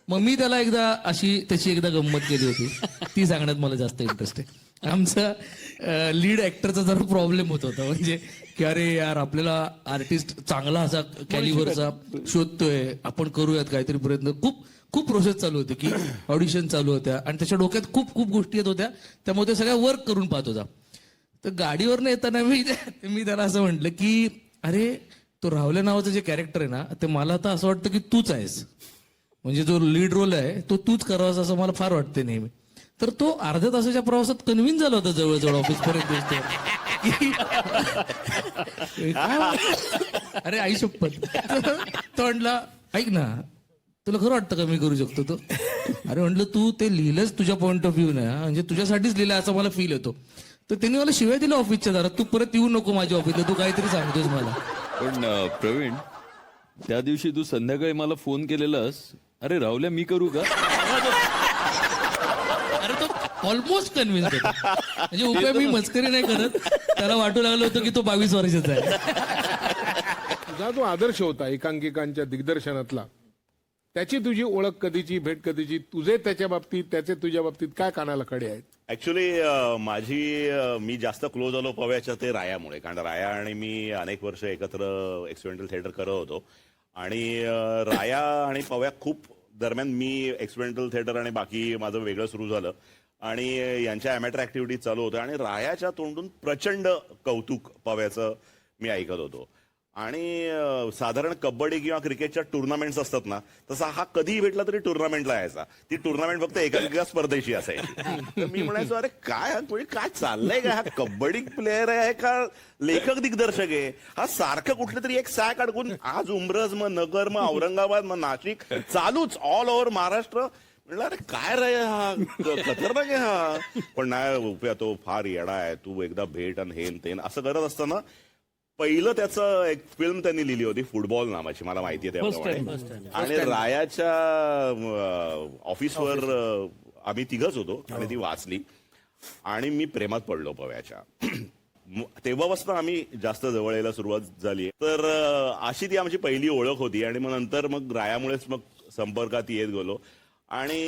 मग मी त्याला त्याची एकदा गंमत केली होती, ती सांगण्यात मला जास्त इंटरेस्ट आहे. आमचा लीड ऍक्टरचा जरा प्रॉब्लेम होत होता, म्हणजे की अरे यार आपल्याला आर्टिस्ट चांगला असा कॅलिबरचा शोधतोय, आपण करूयात काहीतरी प्रयत्न. खूप प्रोसेस चालू होती, की ऑडिशन चालू होत्या आणि त्याच्या डोक्यात खूप गोष्टी येत होत्या, त्यामुळे ते सगळ्या वर्क करून पाहत होता. तर गाडीवरनं येताना मी त्याला असं म्हटलं की अरे तो राहुल्या नावाचं जे कॅरेक्टर आहे ना, ते मला तर असं वाटतं की तूच आहेस, म्हणजे जो लीड रोल आहे तो तूच करावास असं मला फार वाटतं नेहमी. तर तो अर्ध्या तासाच्या प्रवासात कन्व्हिन्स झाला होता जवळजवळ ऑफिसपर्यंत. अरे आई शपथ. तो म्हटला ऐक ना, तुला खरं वाटतं का मी करू शकतो तो? अरे म्हटलं तू ते लिहिलंच तुझ्या पॉईंट ऑफ व्ह्यू ना, म्हणजे तुझ्यासाठीच लिहिलं असं मला फील होतो. तर त्यांनी मला शिवाय दिलं ऑफिसच्या दारात, तू परत येऊ नको माझ्या ऑफिसला, तू काहीतरी सांगतोस मला. पण प्रवीण, त्या दिवशी तू संध्याकाळी मला फोन केलेलास, अरे राहुल्या मी करू का? अरे तो ऑलमोस्ट कन्व्हिन्स होता, म्हणजे उपाय मी मस्करी नाही करत, त्याला वाटू लागलं होतं की तो 22 वर्षाचा आहे. तुझा जो आदर्श होता एकांकिकांच्या दिग्दर्शनातला, त्याची तुझी ओळख कधीची, भेट कधीची, तुझे त्याच्या बाबतीत, त्याचे तुझ्या बाबतीत काय कानाला खडे आहेत? ऍक्च्युली मी जास्त क्लोज आलो पव्याच्या ते रायामुळे, कारण राया आणि मी अनेक वर्ष एकत्र एक्सपेरिमेंटल थिएटर करत होतो. आणि राया आणि पव्या खूप दरम्यान मी एक्सपेरिमेंटल थिएटर आणि बाकी माझं वेगळं सुरू झालं, आणि यांच्या अमॅटर ऍक्टिव्हिटीज चालू होत्या, आणि रायाच्या तोंडून प्रचंड कौतुक पव्याचं मी ऐकत होतो. आणि साधारण कबड्डी किंवा क्रिकेटच्या टुर्नामेंट्स असतात ना, तसा हा कधीही भेटला तरी टुर्नामेंटला यायचा. ती टुर्नामेंट फक्त एका स्पर्धेची असायची. तर मी म्हणायचो अरे काय चाललंय का, हा कबड्डी प्लेअर आहे का लेखक दिग्दर्शक आहे? हा सारखं कुठलं तरी एक सॅक अडकून आज उमरज, मग नगर, मग औरंगाबाद, मग नाशिक, चालूच ऑल ओव्हर महाराष्ट्र. म्हणलं अरे काय रे हा, खतरनाक आहे हा. पण नाही उपया, तो फार येडा आहे, तू एकदा भेट आणि हेन तेन असं करत असताना पहिलं त्याचं एक फिल्म त्यांनी लिहिली होती फुटबॉल नावाची, मला माहिती आहे त्याप्रमाणे. आणि रायाच्या ऑफिसवर आम्ही तिघच होतो आणि ती वाचली, आणि मी प्रेमात पडलो पव्याच्या. तेव्हापासून आम्ही जास्त जवळ यायला सुरुवात झाली. तर अशी ती आमची पहिली ओळख होती, आणि मग नंतर मग रायामुळेच मग संपर्कात येत गेलो. आणि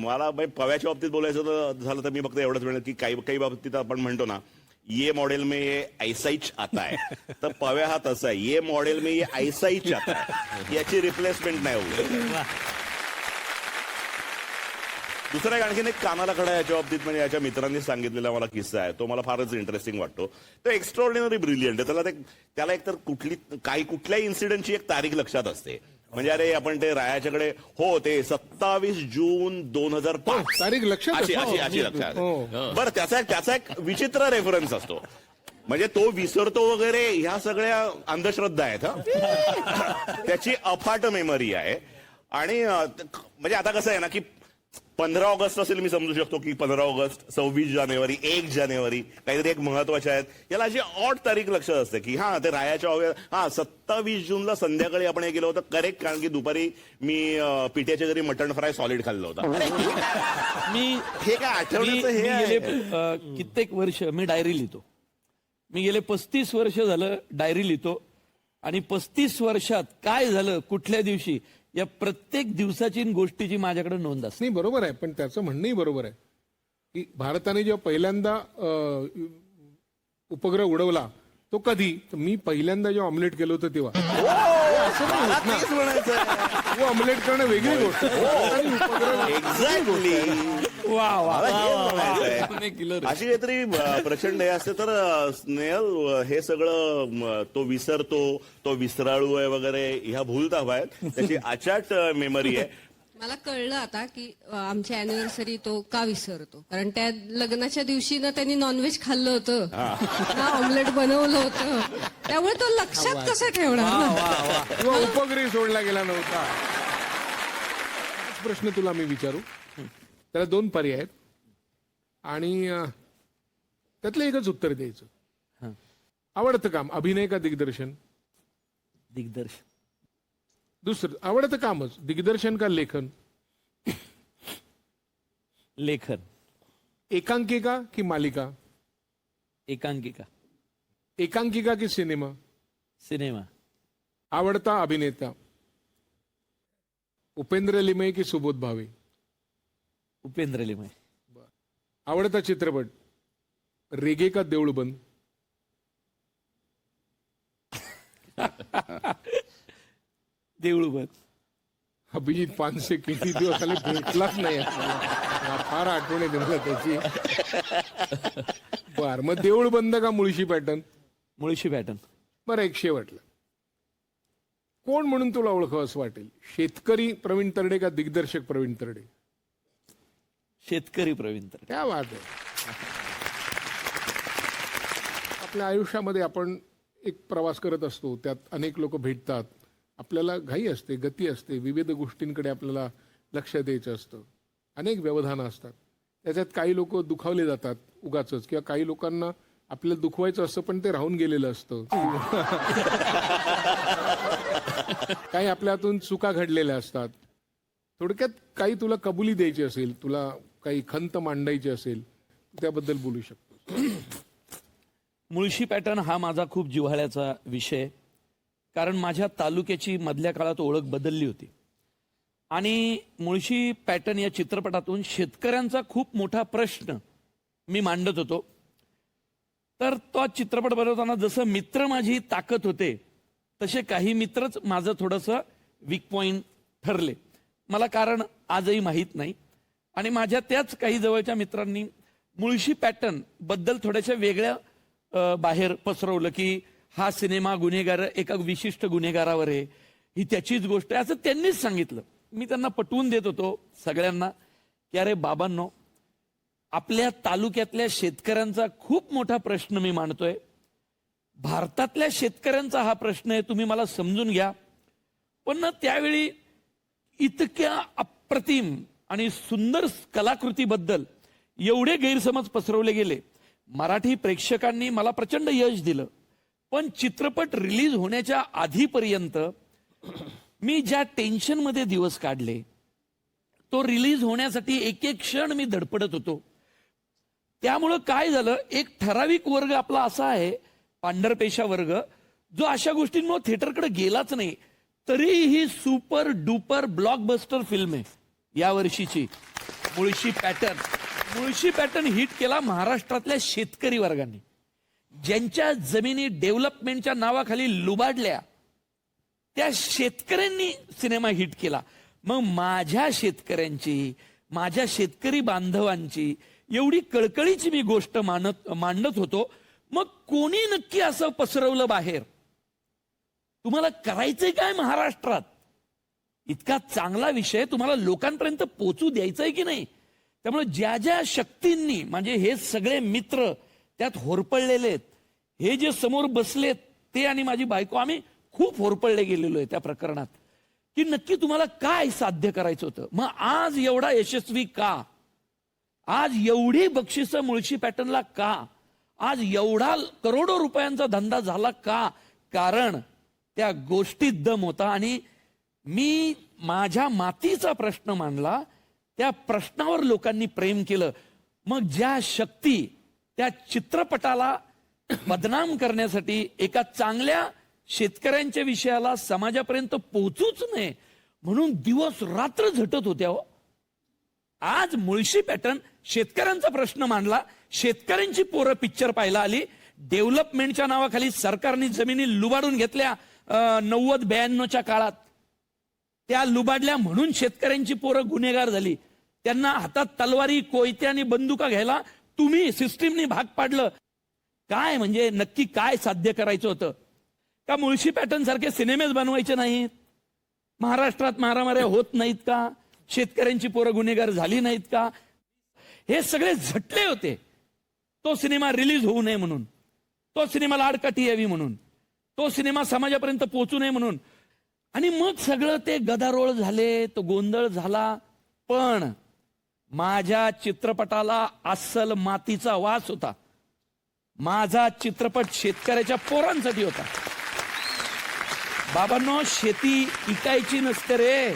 मला पव्याच्या बाबतीत बोलायचं झालं तर मी फक्त एवढंच म्हणेन की काही बाबतीत आपण म्हणतो ना, ये मॉडेल में ये ऐसा ही आता है, तर पव्या हा तसा आहे, ये मॉडेल में ये ऐसा ही आता है, याची रिप्लेसमेंट नाही होऊ. दुसरा आणखीन एक कानाला खडा याच्या बाबतीत, म्हणजे याच्या मित्रांनी सांगितलेला मला किस्सा आहे, तो मला फारच इंटरेस्टिंग वाटतो. तो एक्स्ट्रॉर्डिनरी ब्रिलियंट आहे. त्याला एकतर कुठल्याही इन्सिडेंटची एक तारीख लक्षात असते. म्हणजे अरे आपण ते रायाच्याकडे हो ते 27 जून 2005 तारीख लक्षात अशी लक्षात. बरं, त्याचा एक विचित्र रेफरन्स असतो, म्हणजे तो विसरतो वगैरे, ह्या सगळ्या अंधश्रद्धा आहेत. त्याची अफाट मेमरी आहे. आणि म्हणजे आता कसं आहे ना की 15 ऑगस्ट असेल, मी समजू शकतो की 15 ऑगस्ट, 26 जानेवारी, 1 जानेवारी काहीतरी एक महत्वाच्या आहेत. याला अशी ऑड तारीख लक्षात असते की हा ते रायाच्या 27 जूनला संध्याकाळी आपण हे केलं होतं करेक्ट, कारण की दुपारी मी पिठ्याच्या घरी मटण फ्राय सॉलिड खाल्लं होतं. मी हे काय आठवण्याचं हे गेले आहे. कित्येक वर्ष मी डायरी लिहितो. मी गेले 35 वर्ष झालं डायरी लिहितो, आणि 35 वर्षात काय झालं कुठल्या दिवशी या प्रत्येक दिवसाची आणि गोष्टीची माझ्याकडे नोंद असते. नाही बरोबर आहे, पण त्याचं म्हणणंही बरोबर आहे की भारताने जेव्हा पहिल्यांदा उपग्रह उडवला तो कधी, तर मी पहिल्यांदा जेव्हा ऑमलेट केलं होतं तेव्हा. मला तेच म्हणायचं आहे. तो ऑमलेट करणं वेगळी गोष्ट, आणि उपग्रह एक्झॅक्टली. वा वा अशी काहीतरी प्रचंड हे असते. तर स्नेहल हे सगळं तो विसरतो, तो विसराळू आहे वगैरे, ह्या भूलताप आहेत. त्याची अचाट मेमरी आहे. मला कळलं आता की आमची अॅनिव्हर्सरी तो का विसरतो, कारण त्या लग्नाच्या दिवशी ना त्यांनी नॉनव्हेज खाल्लं होतं ना, ऑमलेट बनवलं होतं, त्यामुळे तो लक्षात कसं ठेवणार. किंवा उपग्रह सोडला गेला नव्हता. प्रश्न तुला मी विचारू, त्याला 2 पर्याय आहेत, आणि त्यातलं एकच उत्तर द्यायचं. आवडतं काम अभिनय का दिग्दर्शन? दिग्दर्शन. दुसरं आवडतं कामच दिग्दर्शन का लेखन? लेखन. एकांकिका की मालिका? एकांकिका. एकांकिका की सिनेमा? सिनेमा. आवडता अभिनेता? उपेंद्र लिमये की सुबोध भावे? उपेंद्र लिमये. आवडता चित्रपट? रेगे का देऊळ बंद? देऊळ बंद. अभिजित पानसे किती दिवस झाले भेटलाच नाही आपल्याला. फार आठवण येते मला त्याची. बर, मग देऊळ बंद का मुळशी पॅटर्न? मुळशी पॅटर्न. बरं, एक शेवटला. कोण म्हणून तुला ओळखावं असं वाटेल? शेतकरी प्रवीण तरडे का दिग्दर्शक प्रवीण तरडे? शेतकरी प्रवीण तरडे. क्या बात आहे. आपल्या आयुष्यामध्ये आपण एक प्रवास करत असतो, त्यात अनेक लोक भेटतात, आपल्याला घाई असते, गती असते, विविध गोष्टींकडे आपल्याला लक्ष द्यायचं असतं, अनेक व्यवधानं असतात. त्याच्यात काही लोक दुखावले जातात उगाचच, किंवा काही लोकांना आपल्याला दुखवायचं असतं पण ते राहून गेलेलं असतं. काही आपल्या हातून चुका घडलेल्या असतात. थोडक्यात काही तुला कबुली द्यायची असेल, तुला काही खंत मांडायची असेल, त्याबद्दल बोलू शकतो. मुळशी पॅटर्न हा माझा खूप जिव्हाळ्याचा विषय, कारण माझ्या तालुक्याची मधल्या काळात ओळख बदलली होती. आणि मुळशी पॅटर्न या चित्रपटातून शेतकऱ्यांचा खूप मोठा प्रश्न मी मांडत होतो. तर तो चित्रपट बनवताना जसं मित्र माझी ताकद होते, तसे काही मित्रच माझं थोडंसं वीक पॉइंट ठरले. मला कारण आजही माहीत नाही. आणि माझ्या त्याच काही जवळच्या मित्रांनी मुळशी पॅटर्न बद्दल थोड्याशा वेगळ्या बाहेर पसरवलं की हा सिनेमा गुन्हेगार, एका विशिष्ट गुन्हेगारावर आहे, ही त्याचीच गोष्ट आहे, असं त्यांनीच सांगितलं. मी त्यांना पटवून देत होतो सगळ्यांना की अरे बाबांनो, आपल्या तालुक्यातल्या शेतकऱ्यांचा खूप मोठा प्रश्न मी मांडतोय. भारतातल्या शेतकऱ्यांचा हा प्रश्न आहे, तुम्ही मला समजून घ्या. पण ना त्यावेळी इतक्या अप्रतिम आणि सुंदर कलाकृतीबद्दल एवढे गैरसमज पसरवले गेले. मराठी प्रेक्षकांनी मला प्रचंड यश दिलं, पण चित्रपट रिलीज होण्याच्या आधीपर्यंत मी ज्या टेन्शनमध्ये दिवस काढले, तो रिलीज होण्यासाठी एक एक क्षण मी धडपडत होतो. त्यामुळं काय झालं, एक ठराविक वर्ग आपला असा आहे, पांढरपेशा वर्ग, जो अशा गोष्टींमुळे थिएटरकडे गेलाच नाही. तरीही सुपर डुपर ब्लॉकबस्टर फिल्म आहे या वर्षीची Mulshi pattern. Mulshi pattern hit केला महाराष्ट्रातल्या शेतकरी वर्गाने, ज्यांच्या जमिनी डेव्हलपमेंटच्या नावाखाली लुबाडल्या, त्या शेतकऱ्यांनी सिनेमा हिट केला. मग माझ्या शेतकऱ्यांची, माझ्या शेतकरी बांधवांची एवढी कळकळीची मी गोष्ट मांडत होतो. मग कोणी नक्की असं पसरवलं बाहेर? तुम्हाला करायचंय काय महाराष्ट्रात? इतका चांगला विषय तुम्हाला लोकांपर्यंत पोचू द्यायचा आहे की नाही? त्यामुळे ज्या ज्या शक्तींनी, म्हणजे हे सगळे मित्र त्यात होरपळलेले आहेत, हे जे समोर बसलेत ते आणि माझी बायको, आम्ही खूप होरपळले गेलेलो आहे त्या प्रकरणात की नक्की तुम्हाला काय साध्य करायचं होतं. मग आज एवढा यशस्वी का? आज एवढी बक्षिसं मुळशी पॅटर्नला का? आज एवढा करोडो रुपयांचा धंदा झाला का? कारण त्या गोष्टीत दम होता. आणि मी माझ्या मातीचा प्रश्न मांडला, त्या प्रश्नावर लोकांनी प्रेम केलं. मग ज्या शक्ती त्या चित्रपटाला बदनाम करण्यासाठी, एका चांगल्या शेतकऱ्यांच्या विषयाला समाजापर्यंत पोहोचूच नये म्हणून दिवस रात्र झटत होत्या हो. आज मुळशी पॅटर्न शेतकऱ्यांचा प्रश्न मांडला, शेतकऱ्यांची पोरं पिक्चर पाहायला आली. डेव्हलपमेंटच्या नावाखाली सरकारने जमिनी लुबाडून घेतल्या 90-92च्या काळात, त्या लुबाडल्या म्हणून शेतकऱ्यांची पोरं गुन्हेगार झाली. त्यांना हातात तलवारी, कोयत्या आणि बंदुका घ्यायला तुम्ही सिस्टीमनी भाग पाडलं. काय म्हणजे नक्की काय साध्य करायचं होतं? का मुळशी पॅटर्न सारखे सिनेमेच बनवायचे नाहीत? महाराष्ट्रात मारामाऱ्या होत नाहीत का? शेतकऱ्यांची पोरं गुन्हेगार झाली नाहीत का? हे सगळे झटले होते तो सिनेमा रिलीज होऊ नये म्हणून, तो सिनेमाला आडकाठी यावी म्हणून, तो सिनेमा समाजापर्यंत पोहोचू नये म्हणून. आणि मग सगळं ते गदारोळ झाले, तो गोंधळ झाला. पण माझ्या चित्रपटाला अस्सल मातीचा वास होता. माझा चित्रपट शेतकऱ्याच्या पोरांसाठी होता. बाबांनो, शेती इकायची नसते रे,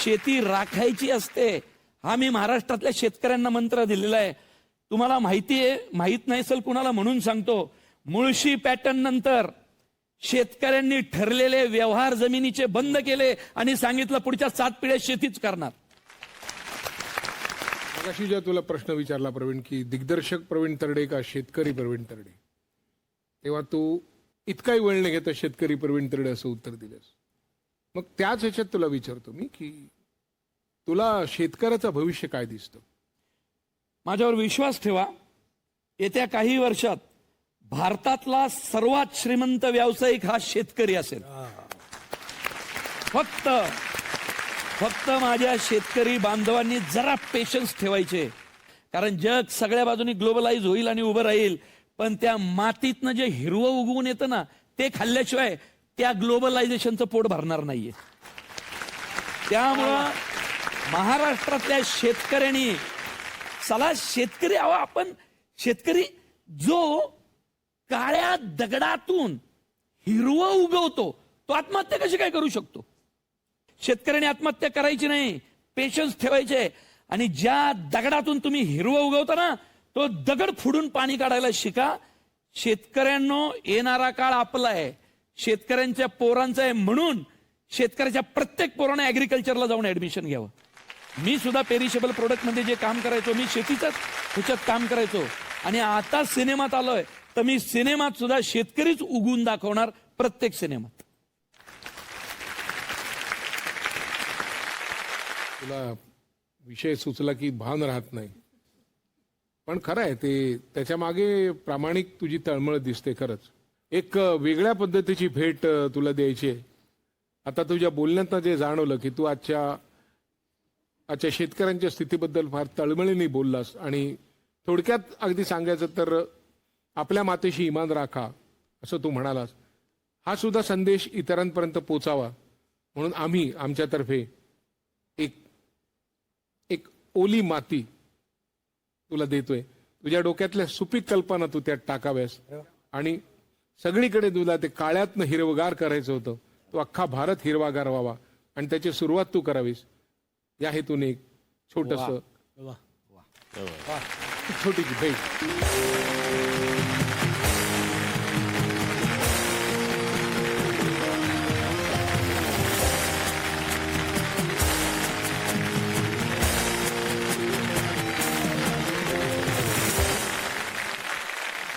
शेती राखायची असते. हा मी महाराष्ट्रातल्या शेतकऱ्यांना मंत्र दिलेला आहे. तुम्हाला माहित नाही असेल कुणाला म्हणून सांगतो, मुळशी पॅटर्न नंतर शेतकऱ्यांनी ठरलेले व्यवहार जमिनीचे बंद केले आणि सांगितलं पुढच्या 7 पिढ्या शेतीच करणार. मगाशी जेव्हा तुला प्रश्न विचारला प्रवीण, की दिग्दर्शक प्रवीण तरडे का शेतकरी प्रवीण तरडे, तेव्हा तू इतकाही वेळ न घेता शेतकरी प्रवीण तरडे असं उत्तर दिलंस. मग त्याच ह्याच्यात तुला विचारतो मी, की तुला शेतकऱ्याचं भविष्य काय दिसतं? माझ्यावर विश्वास ठेवा, येत्या काही वर्षात भारतातला सर्वात श्रीमंत व्यावसायिक हा शेतकरी असेल. फक्त माझ्या शेतकरी बांधवांनी जरा पेशन्स ठेवायचे, कारण जग सगळ्या बाजूनी ग्लोबलाइज होईल आणि उभं राहील, पण त्या मातीतनं जे हिरवं उगवून येतं ना, ते खाल्ल्याशिवाय त्या ग्लोबलायझेशनचं पोट भरणार नाहीये. त्यामुळं महाराष्ट्रातल्या शेतकऱ्यांनी चला शेतकरी आपण शेतकरी जो काळ्या दगडातून हिरवं उगवतो तो आत्महत्या कशी काय करू शकतो? शेतकऱ्यांनी आत्महत्या करायची नाही, पेशन्स ठेवायचे, आणि ज्या दगडातून तुम्ही हिरवं उगवता ना तो दगड फोडून पाणी काढायला शिका. शेतकऱ्यांनो, येणारा काळ आपला आहे, शेतकऱ्यांच्या पोरांचा आहे, म्हणून शेतकऱ्याच्या प्रत्येक पोराने ऍग्रिकल्चरला जाऊन ऍडमिशन घ्यावं. मी सुद्धा पेरिशेबल प्रोडक्ट मध्ये जे काम करायचो, मी शेतीचाच ह्याच्यात काम करायचो, आणि आता सिनेमात आलोय तर मी सिनेमात सुद्धा शेतकरीच उगवून दाखवणार प्रत्येक सिनेमात. तुला विषय सुचला की भान राहत नाही, पण खरं आहे ते, त्याच्या मागे प्रामाणिक तुझी तळमळ दिसते. खरंच एक वेगळ्या पद्धतीची भेट तुला द्यायची आहे. आता तुझ्या बोलण्यात जे जाणवलं की तू आजच्या शेतकऱ्यांच्या स्थितीबद्दल फार तळमळीने बोललास, आणि थोडक्यात अगदी सांगायचं तर आपल्या मातेशी इमान राखा असं तू म्हणालास. हा सुद्धा संदेश इतरांपर्यंत पोचावा म्हणून आम्ही आमच्यातर्फे एक ओली माती तुला देतोय. तुझ्या डोक्यातल्या सुपीक कल्पना तू त्यात टाकाव्यास, आणि सगळीकडे तुला ते काळ्यातनं हिरवगार करायचं होतं, तो अख्खा भारत हिरवागार व्हावा आणि त्याची सुरुवात तू करावीस. या हेतूने एक छोटीशी भेट.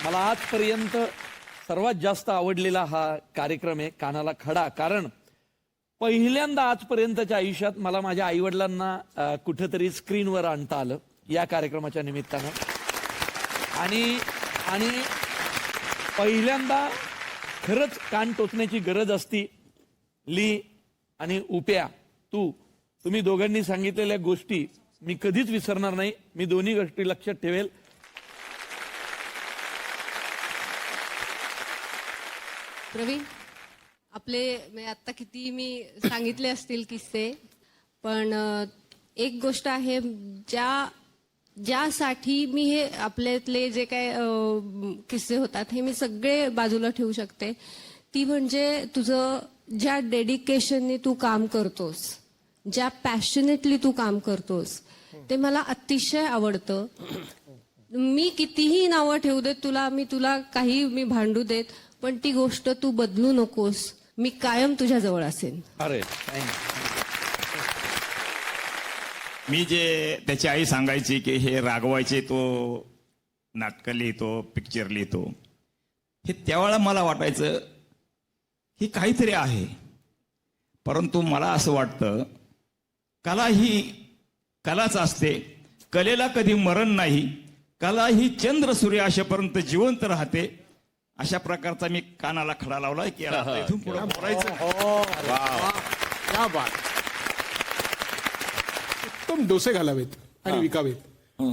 मला आजपर्यंत सर्वात जास्त आवडलेला हा कार्यक्रम आहे कानाला खडा, कारण पहिल्यांदा आजपर्यंतच्या आयुष्यात मला माझ्या आईवडिलांना कुठेतरी स्क्रीनवर आणता आलं या कार्यक्रमाच्या निमित्तानं, आणि पहिल्यांदा खरंच कान टोचण्याची गरज असती. ली आणि उप्या, तुम्ही दोघांनी सांगितलेल्या गोष्टी मी कधीच विसरणार नाही. मी दोन्ही गोष्टी लक्षात ठेवेल. प्रवीण, आपले आता किती मी सांगितले असतील किस्से, पण एक गोष्ट आहे ज्यासाठी मी हे आपल्यातले जे काय किस्से होतात हे मी सगळे बाजूला ठेवू शकते, ती म्हणजे तुझं ज्या डेडिकेशनने तू काम करतोस, ज्या पॅशनेटली तू काम करतोस, ते मला अतिशय आवडतं. मी कितीही नावं ठेवू देत तुला, मी तुला काही मी भांडू देत, पण ती गोष्ट तू बदलू नकोस. मी कायम तुझ्या जवळ असेन. अरे मी जे त्याची आई सांगायची की हे रागवायचे, तो नाटकं लिहितो, पिक्चर लिहितो, हे त्यावेळेला मला वाटायचं ही काहीतरी आहे. परंतु मला असं वाटतं कला ही कलाच असते, कलेला कधी मरण नाही, कला ही चंद्र सूर्य अशापर्यंत जिवंत राहते. अशा प्रकारचा मी कानाला खडा लावलाय की इथून पुढे बोलायचं. क्या बात. उत्तम डोसे घालावेत आणि विकावेत,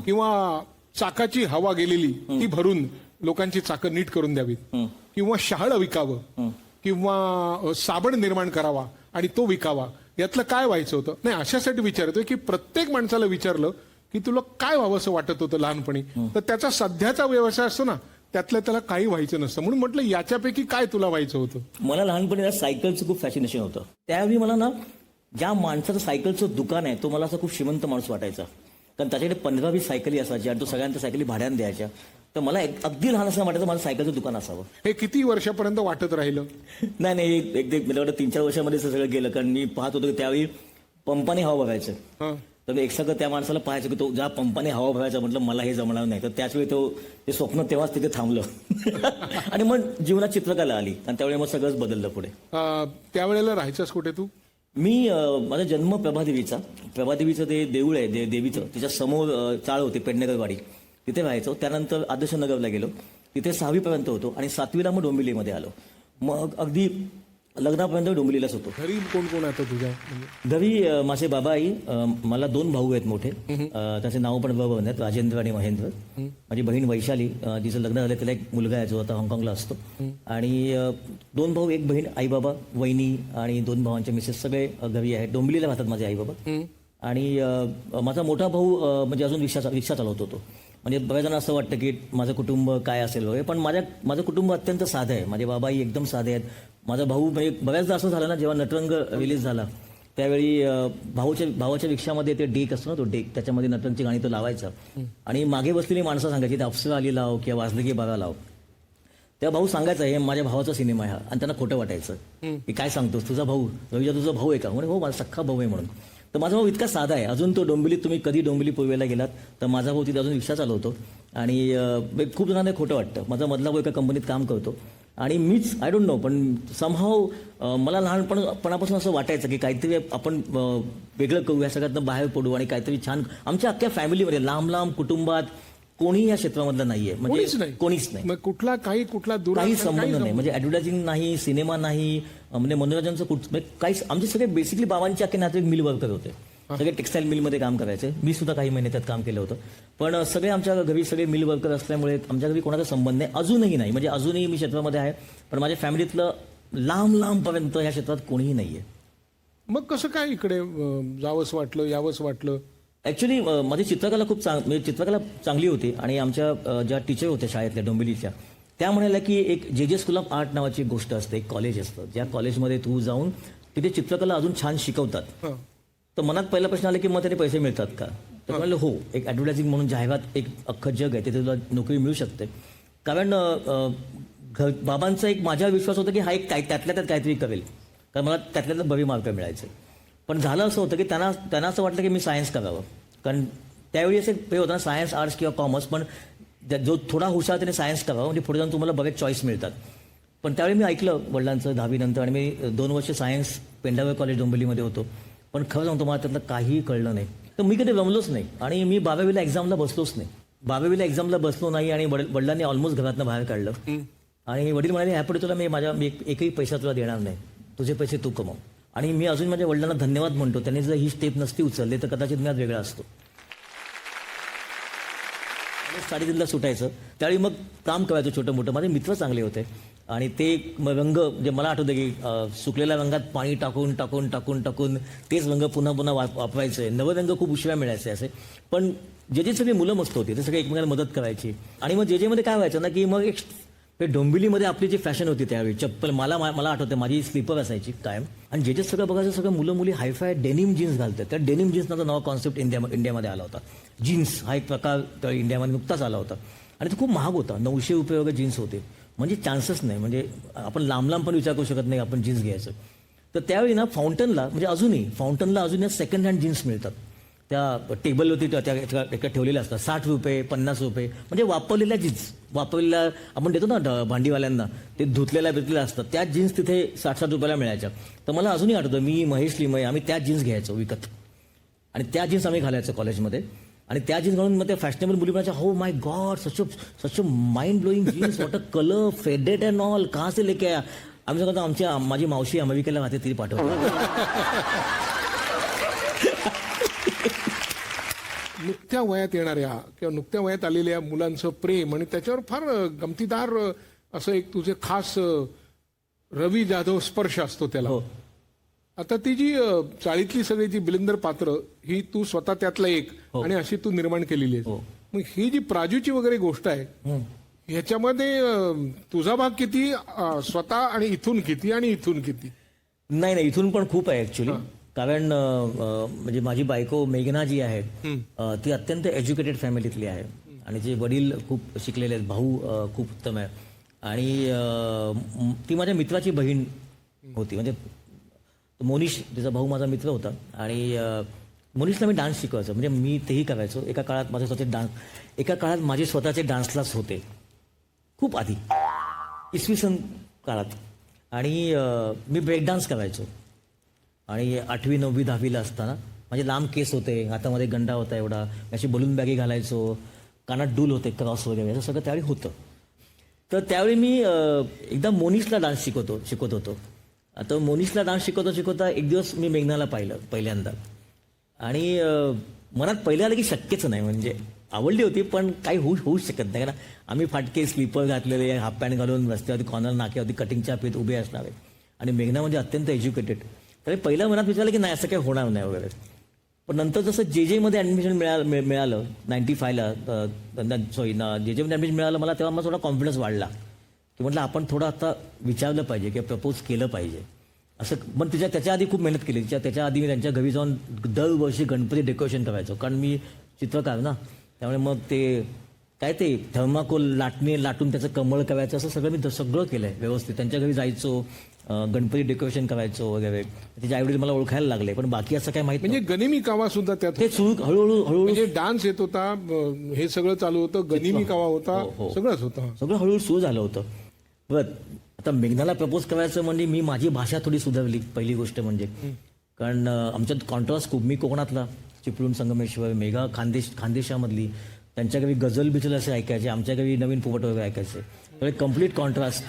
किंवा चाकाची हवा गेलेली ती भरून लोकांची चाकं नीट करून द्यावीत, किंवा शहाळं विकावं, किंवा साबण निर्माण करावा आणि तो विकावा. यातलं काय व्हायचं होतं? नाही, अशासाठी विचारतोय की प्रत्येक माणसाला विचारलं की तुला काय व्हावं असं वाटत होतं लहानपणी, तर त्याचा सध्याचा व्यवसाय असतो ना, त्यातलं त्याला काही व्हायचं नसतं. म्हणून म्हटलं याच्यापैकी काय तुला व्हायचं होतं? मला लहानपणी ना सायकलचं खूप फॅसिनेशन होतं. त्यावेळी मला ना ज्या माणसाचं सायकलचं दुकान आहे तो मला असा खूप श्रीमंत माणूस वाटायचा. कारण त्याच्याकडे 15-20 सायकली असायच्या आणि तो सगळ्यांना सायकली भाड्याने द्यायच्या. तर मला अगदी लहान असताना वाटायचं माझं सायकलचं दुकान असावं. हे किती वर्षापर्यंत वाटत राहिलं? नाही मला वाटतं 3-4 वर्षामध्ये ते सगळं गेलं. कारण मी पाहत होतो की त्यावेळी पंपाने हवा बघायचं. हं. तर मी एकसारखं त्या माणसाला पाहायचं की तो ज्या पंपाने हवा भरायचा म्हटलं मला हे जमणार नाही. तर त्याचवेळी ते स्वप्न तेव्हाच तिथे थांबलं. आणि मग जीवनात चित्रकला आली आणि त्यावेळी मग सगळंच बदललं पुढे. त्यावेळेला राहायचंस कुठे तू? मी माझा जन्म प्रभादेवीचं ते देऊळ आहे देवीचं, त्याच्या समोर चाळ होती पेडणेकरवाडी, तिथे राहायचो. त्यानंतर आदर्श नगरला गेलो, तिथे 6वीपर्यंत होतो आणि 7वीला मग डोंबिवलीमध्ये आलो. मग अगदी लग्नापर्यंत डोंबिवलीलाच होतो. घरी कोण कोण आता तुझ्या? घरी माझे बाबा आई, मला 2 भाऊ आहेत मोठे, त्याचे नाव पण बरोबर आहेत, राजेंद्र आणि महेंद्र. माझी बहीण वैशाली, तिचं लग्न झालं, तिला एक मुलगा आहे जो आता हाँगकाँगला असतो. आणि 2 भाऊ, 1 बहीण, आई बाबा, वहिनी आणि 2 भावांचे मिसेस सगळे घरी आहेत. डोंबिवलीला राहतात माझे आई बाबा. आणि माझा मोठा भाऊ म्हणजे अजून रिक्षा चालवतो तो. म्हणजे बऱ्याच जण असं वाटतं की माझं कुटुंब काय असेल वगैरे, पण माझं कुटुंब अत्यंत साधं आहे. माझे बाबाही एकदम साधे आहेत. माझा भाऊ म्हणजे बऱ्याचदा असं झालं ना, जेव्हा नटरंग रिलीज झाला त्यावेळी भावाच्या रिक्षामध्ये ते डेक असतो ना, तो डेक, त्याच्यामध्ये नटरंगची गाणी तो लावायचा आणि मागे बसलेली माणसं सांगायची ते अप्सरा आली लाव किंवा वाजले की बागा लाव. त्या भाऊ सांगायचा हे माझ्या भावाचा सिनेमा आहे हा, आणि त्यांना खोटं वाटायचं की काय सांगतोस, तुझा भाऊ रवीजा तुझा भाऊ आहे का? म्हणजे हो माझा सख्खा भाऊ आहे म्हणून. तर माझा भाऊ इतका साधा आहे. अजून तो डोंबिवलीत, तुम्ही कधी डोंबिवली पूर्वेला गेलात तर माझा भाऊ तिथे अजून रिक्षा चालवतो. आणि खूप जणांना खोटं वाटतं. माझा मधला भाऊ एका कंपनीत काम करतो आणि मीच आय डोंट नो, पण समहाव मला लहानपणापासून असं वाटायचं की काहीतरी आपण वेगळं करू, या सगळ्यातनं बाहेर पडू आणि काहीतरी छान. आमच्या अख्ख्या फॅमिलीमध्ये लांब कुटुंबात कोणीही या क्षेत्रामधलं नाहीये, म्हणजे कोणीच नाही. मग कुठला काही संबंध नाही. म्हणजे ऍडव्हर्टायझिंग नाही, सिनेमा नाही, म्हणजे मनोरंजनचं काहीच. आमचे सगळे बेसिकली बाबांचे अख्खे नातेवाईक मिल वर्कर होते, सगळे टेक्सटाईल मिलमध्ये काम करायचे. मी सुद्धा काही महिने त्यात काम केलं होतं. पण सगळे आमच्या घरी सगळे मिल वर्कर असल्यामुळे आमच्या घरी कोणाचा संबंध नाही, अजूनही नाही. म्हणजे अजूनही मी क्षेत्रामध्ये आहे, पण माझ्या फॅमिलीतलं लांबपर्यंत या क्षेत्रात कोणीही नाहीये. मग कसं काय इकडे जावंच वाटलं, यावंच वाटलं? ऍक्च्युली माझी चित्रकला म्हणजे चित्रकला चांगली होती. आणि आमच्या ज्या टीचर होत्या शाळेतल्या डोंबिवलीच्या, त्या म्हणाल्या की एक जे स्कूल ऑफ आर्ट नावाची एक गोष्ट असते, एक कॉलेज असतं, ज्या कॉलेजमध्ये तू जाऊन तिथे चित्रकला अजून छान शिकवतात. तर मनात पहिला प्रश्न आला की मग त्याने पैसे मिळतात का? तर म्हणाले हो, एक ॲडव्हर्टायझिंग म्हणून जाहिरात एक अख्खं जग आहे, तिथे तुला नोकरी मिळू शकते. कारण बाबांचा एक माझ्यावर विश्वास होता की हा एक त्यातल्या त्यात काहीतरी करेल, कारण मला त्यातल्या त्यात बरे मार्क मिळायचे. पण झालं असं होतं की त्यांना असं वाटलं की मी सायन्स करावं, कारण त्यावेळी असं हे होतं ना, सायन्स, आर्ट्स किंवा कॉमर्स, पण जो थोडा हुशार त्याने सायन्स करावं, म्हणजे पुढे जाऊन तुम्हाला बरेच चॉईस मिळतात. पण त्यावेळी मी ऐकलं वडिलांचं 10वी नंतर, आणि मी 2 वर्ष सायन्स पेंढावळ कॉलेज डोंबिवलीमध्ये होतो. पण खरं सांगतो मला त्यातलं काहीही कळलं नाही. तर मी कधी रमलोच नाही आणि मी 12वीला एक्झामला बसलोच नाही. 12वीला एक्झामला बसलो नाही आणि वडिलांनी ऑलमोस्ट घरातनं बाहेर काढलं. आणि वडील म्हणाले ह्यापुढे तुला मी एकही पैसा तुला देणार नाही, तुझे पैसे तू कमव. आणि मी अजून माझ्या वडिलांना धन्यवाद म्हणतो, त्यांनी जर ही स्टेप नसती उचलली तर कदाचित मी आज वेगळा असतो. 3:30ला सुटायचं, त्यावेळी मग काम करायचं छोटं मोठं. माझे मित्र चांगले होते आणि ते रंग, म्हणजे मला आठवतं की सुकलेल्या रंगात पाणी टाकून तेच रंग पुन्हा वापरायचे. नवे रंग खूप उशिरा मिळायचे असे. पण जे सगळे मुलं मस्त होती ते सगळे एकमेकांना मदत करायची. आणि मग मध्ये काय व्हायचं ना की मग एक डोंबिवलीमध्ये आपली जी फॅशन होती त्यावेळी, चप्पल, मला आठवतं माझी स्लीपर असायची कायम. आणि जे सगळं बघायचं, सगळं मुलं मुली हायफाय डेनिम जीन्स घालतात. त्या डेनिम जीन्सचा नवा कॉन्सेप्ट इंडियामध्ये आला होता. जीन्स हा एक प्रकार इंडियामध्ये नुकताच आला होता आणि तो खूप महाग होता. 900 रुपये वगैरे जीन्स होते. म्हणजे चान्सच नाही, म्हणजे आपण लांब पण विचार करू शकत नाही आपण जीन्स घ्यायचं. तर त्यावेळी ना फाउंटनला, म्हणजे अजूनही सेकंड हँड जीन्स मिळतात. त्या टेबलवरती त्या ठेवलेल्या असतात. 60 रुपये, 50 रुपये, म्हणजे वापरलेल्या जीन्स, वापरलेल्या आपण देतो ना भांडीवाल्यांना, ते धुतलेल्या असतात. त्या जीन्स तिथे 60-60 रुपयाला मिळायच्या. तर मला अजूनही आठवतं, मी, महेश लिमय, आम्ही त्या जीन्स घ्यायचो विकत आणि त्या जीन्स आम्ही घालायचो कॉलेजमध्ये. आणि त्या जीन्स घालून मग त्या फॅशनेबल मुली म्हणायच्या, हो my god, such mind blowing jeans, what a colour, faded and all, कहाँ से लेके आया? आम्ही सांगतो माझी मावशी अमेरिकेला राहते, ती पाठवतो. नुकत्या वयात येणाऱ्या किंवा नुकत्या वयात आलेल्या मुलांचं प्रेम आणि त्याच्यावर फार गमतीदार असं एक तुझे खास रवी जाधव स्पर्श असतो त्याला. आता ती जी चाळीतली सगळी जी बिलिंदर पात्र ही तू स्वतः त्यातला एक आणि अशी तू निर्माण केलेली आहे. मग ही जी प्राजूची वगैरे गोष्ट आहे, ह्याच्यामध्ये तुझा भाग किती स्वतः आणि इथून किती आणि इथून किती? नाही, इथून पण खूप आहे ऍक्च्युली. कारण म्हणजे माझी बायको मेघना जी आहे ती अत्यंत एज्युकेटेड फॅमिलीतली आहे आणि जे वडील खूप शिकलेले आहेत, भाऊ खूप उत्तम आहे आणि ती माझ्या मित्राची बहीण होती. म्हणजे मोनिश तिचा भाऊ माझा मित्र होता आणि मोनिशला मी डान्स शिकवायचो. म्हणजे मी तेही करायचो. एका काळात माझे स्वतःचे डान्स क्लास होते खूप आधी, इसवी सन काळात. आणि मी ब्रेक डान्स करायचो. आणि 8वी 9वी 10वीला असताना माझे लांब केस होते, हातामध्ये गंडा होता एवढा, अशी बलून बॅगी घालायचो, कानात डूल होते, क्रॉस वगैरे, असं सगळं त्यावेळी होतं. तर त्यावेळी मी एकदा मोनिशला डान्स शिकवत होतो. आता मोनिशला डान्स शिकवता एक दिवस मी मेघनाला पाहिलं पहिल्यांदा आणि मनात पहिलं आलं की शक्यच नाही. म्हणजे आवडली होती पण काही होऊच शकत नाही, कारण आम्ही फाटके स्लीपर घातलेले, हाफ पॅन्ट घालून रस्त्यावरती कॉर्नर नाक्यावरती कटिंगच्या पेत उभे असणारे आणि मेघना म्हणजे अत्यंत एज्युकेटेड. तर पहिल्या मनात विचारलं की नाही असं काही होणार नाही वगैरे. पण नंतर जसं JJ-मध्ये ॲडमिशन मिळालं 95ला, JJ-मध्ये ॲडमिशन मिळालं मला, तेव्हा मला थोडा कॉन्फिडन्स वाढला की म्हटलं आपण थोडं आता विचारलं पाहिजे किंवा प्रपोज केलं पाहिजे असं. पण त्याच्या आधी खूप मेहनत केली. त्याच्या आधी मी त्यांच्या घरी जाऊन दरवर्षी गणपती डेकोरेशन करायचो, कारण मी चित्रकार ना, त्यामुळे मग ते थर्माकोल लाटून त्याचं कमळ करायचं, असं सगळं मी सगळं केलंय व्यवस्थित. त्यांच्या घरी जायचो, गणपती डेकोरेशन करायचो वगैरे. त्याचे आईवडील मला ओळखायला लागले, पण बाकी असं काय माहित म्हणजे गनिमी कावा सुद्धा त्यात ते हळूहळू म्हणजे डान्स येत होता, हे सगळं चालू होतं, गनिमी कावा होता, सगळंच होतं. सगळं हळूहळू सुरू झालं होतं. बरं, आता मेघनाला प्रपोज करायचं म्हणजे मी माझी भाषा थोडी सुधारली पहिली गोष्ट म्हणजे. कारण आमच्यात कॉन्ट्रास्ट खूप. मी कोकणातला, चिपळूण, संगमेश्वर, मेघा खानदेशामधली. त्यांच्या गावी गझल बिचल असे ऐकायचे, आमच्या गावी नवीन पोपट वगैरे ऐकायचे. तर कम्प्लीट कॉन्ट्रास्ट.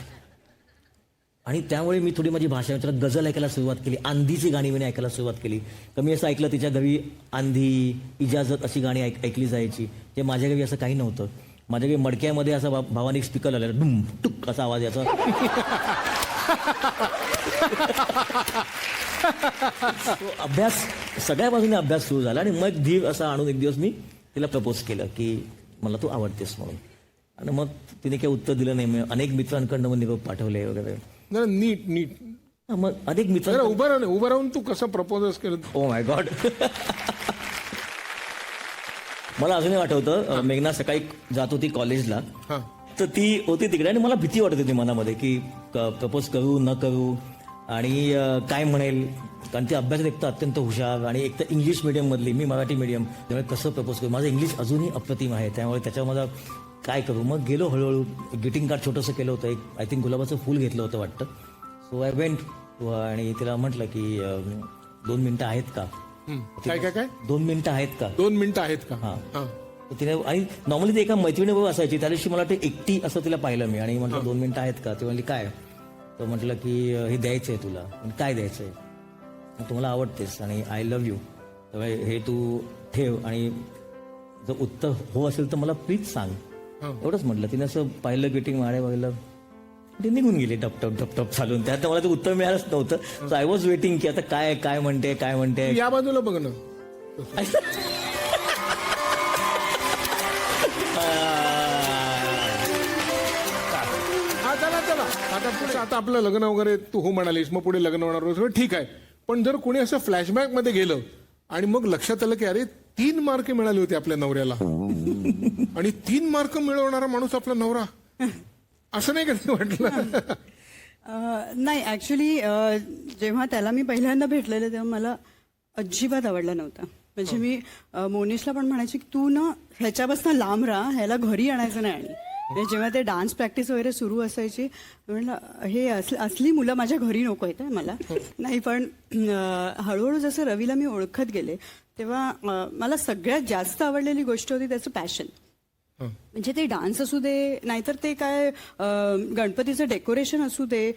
आणि त्यामुळे मी थोडी माझी भाषा गझल ऐकायला सुरुवात केली, आंधीची गाणी मी ऐकायला सुरुवात केली. कमी असं ऐकलं तिच्या घरी आंधी, इजाजत अशी गाणी ऐकली जायची. ते माझ्या घरी असं काही नव्हतं. माझ्या घरी मडक्यामध्ये असा भावाने स्पीकर लावलेला, डुम टुक असा आवाज याचा. तो अभ्यास सगळ्या बाजूने अभ्यास सुरू झाला आणि मग धीर असा आणून एक दिवस मी तिला प्रपोज केलं की मला तू आवडतेस म्हणून. आणि मग तिने काही उत्तर दिलं नाही. अनेक मित्रांकडनं मग निरोप पाठवले वगैरे. जरा नीट मग अनेक मित्र उभं राहून तू कसं प्रपोज केलं? Oh my God. मला अजूनही आठवतं, मेघना सकाळी जात होती कॉलेजला, तर ती होती तिकडे आणि मला भीती वाटत होती मनामध्ये की प्रपोज करू न करू आणि काय म्हणेल. कारण ती अभ्यासात एक तर अत्यंत हुशार आणि एक तर इंग्लिश मिडियममधली, मी मराठी मिडियम, त्यामुळे कसं प्रपोज करू. माझं इंग्लिश अजूनही अप्रतिम आहे, त्यामुळे त्याच्यावर मला काय करू. मग गेलो हळूहळू. ग्रीटिंग कार्ड छोटंसं केलं होतं, एक आय थिंक गुलाबाचं फूल घेतलं होतं वाटतं. सो आय वेंट आणि तिला म्हटलं की 2 मिनिटं आहेत का. काय 2 मिनिटं आहेत का. 2 मिनिटं आहेत का. हां. तिने, आणि नॉर्मली ती एका मैत्रिणीबरोबर असायची, त्या दिवशी मला वाटतं एकटी असं तिला पाहिलं मी आणि म्हटलं 2 मिनिटं आहेत का. ती म्हणली काय. तर म्हटलं की हे द्यायचं आहे तुला. काय द्यायचं आहे. तुम्हाला आवडतेस आणि आय लव्ह यू, त्यामुळे हे तू ठेव आणि जर उत्तर हो असेल तर मला प्लीज सांग. एवढंच म्हटलं. तिने असं पाहिलं, ग्रीटिंग माळे बघितलं, ते निघून गेले टप चालून. त्यात मला ते उत्तर मिळालंच नव्हतं. सो आय वॉज वेटिंग की आता काय म्हणते. या बाजूला बघ ना. चला आता आपलं लग्न वगैरे तू हो म्हणालीस, मग पुढे लग्न होणार सगळं ठीक आहे. पण जर कोणी असं फ्लॅशबॅक मध्ये गेलं आणि मग लक्षात आलं की अरे 3 मार्क मिळाले होते आपल्या नवऱ्याला आणि 3 मार्क मिळवणारा माणूस आपला नवरा, असं नाही कधी वाटलं? नाही, ऍक्च्युली जेव्हा त्याला मी पहिल्यांदा भेटलेले तेव्हा मला अजिबात आवडला नव्हता. म्हणजे मी मोनिशला पण म्हणायची की तू ना ह्याच्यापासून लांब राहा, ह्याला घरी आणायचं नाही. आणि जेव्हा ते डान्स प्रॅक्टिस वगैरे सुरू असायची म्हटलं हे असली मुलं माझ्या घरी नको आहेत मला नाही. पण हळूहळू जसं रवीला मी ओळखत गेले तेव्हा मला सगळ्यात जास्त आवडलेली गोष्ट होती त्याचं पॅशन. म्हणजे ते डान्स असू दे, नाहीतर ते काय गणपतीचं डेकोरेशन असू दे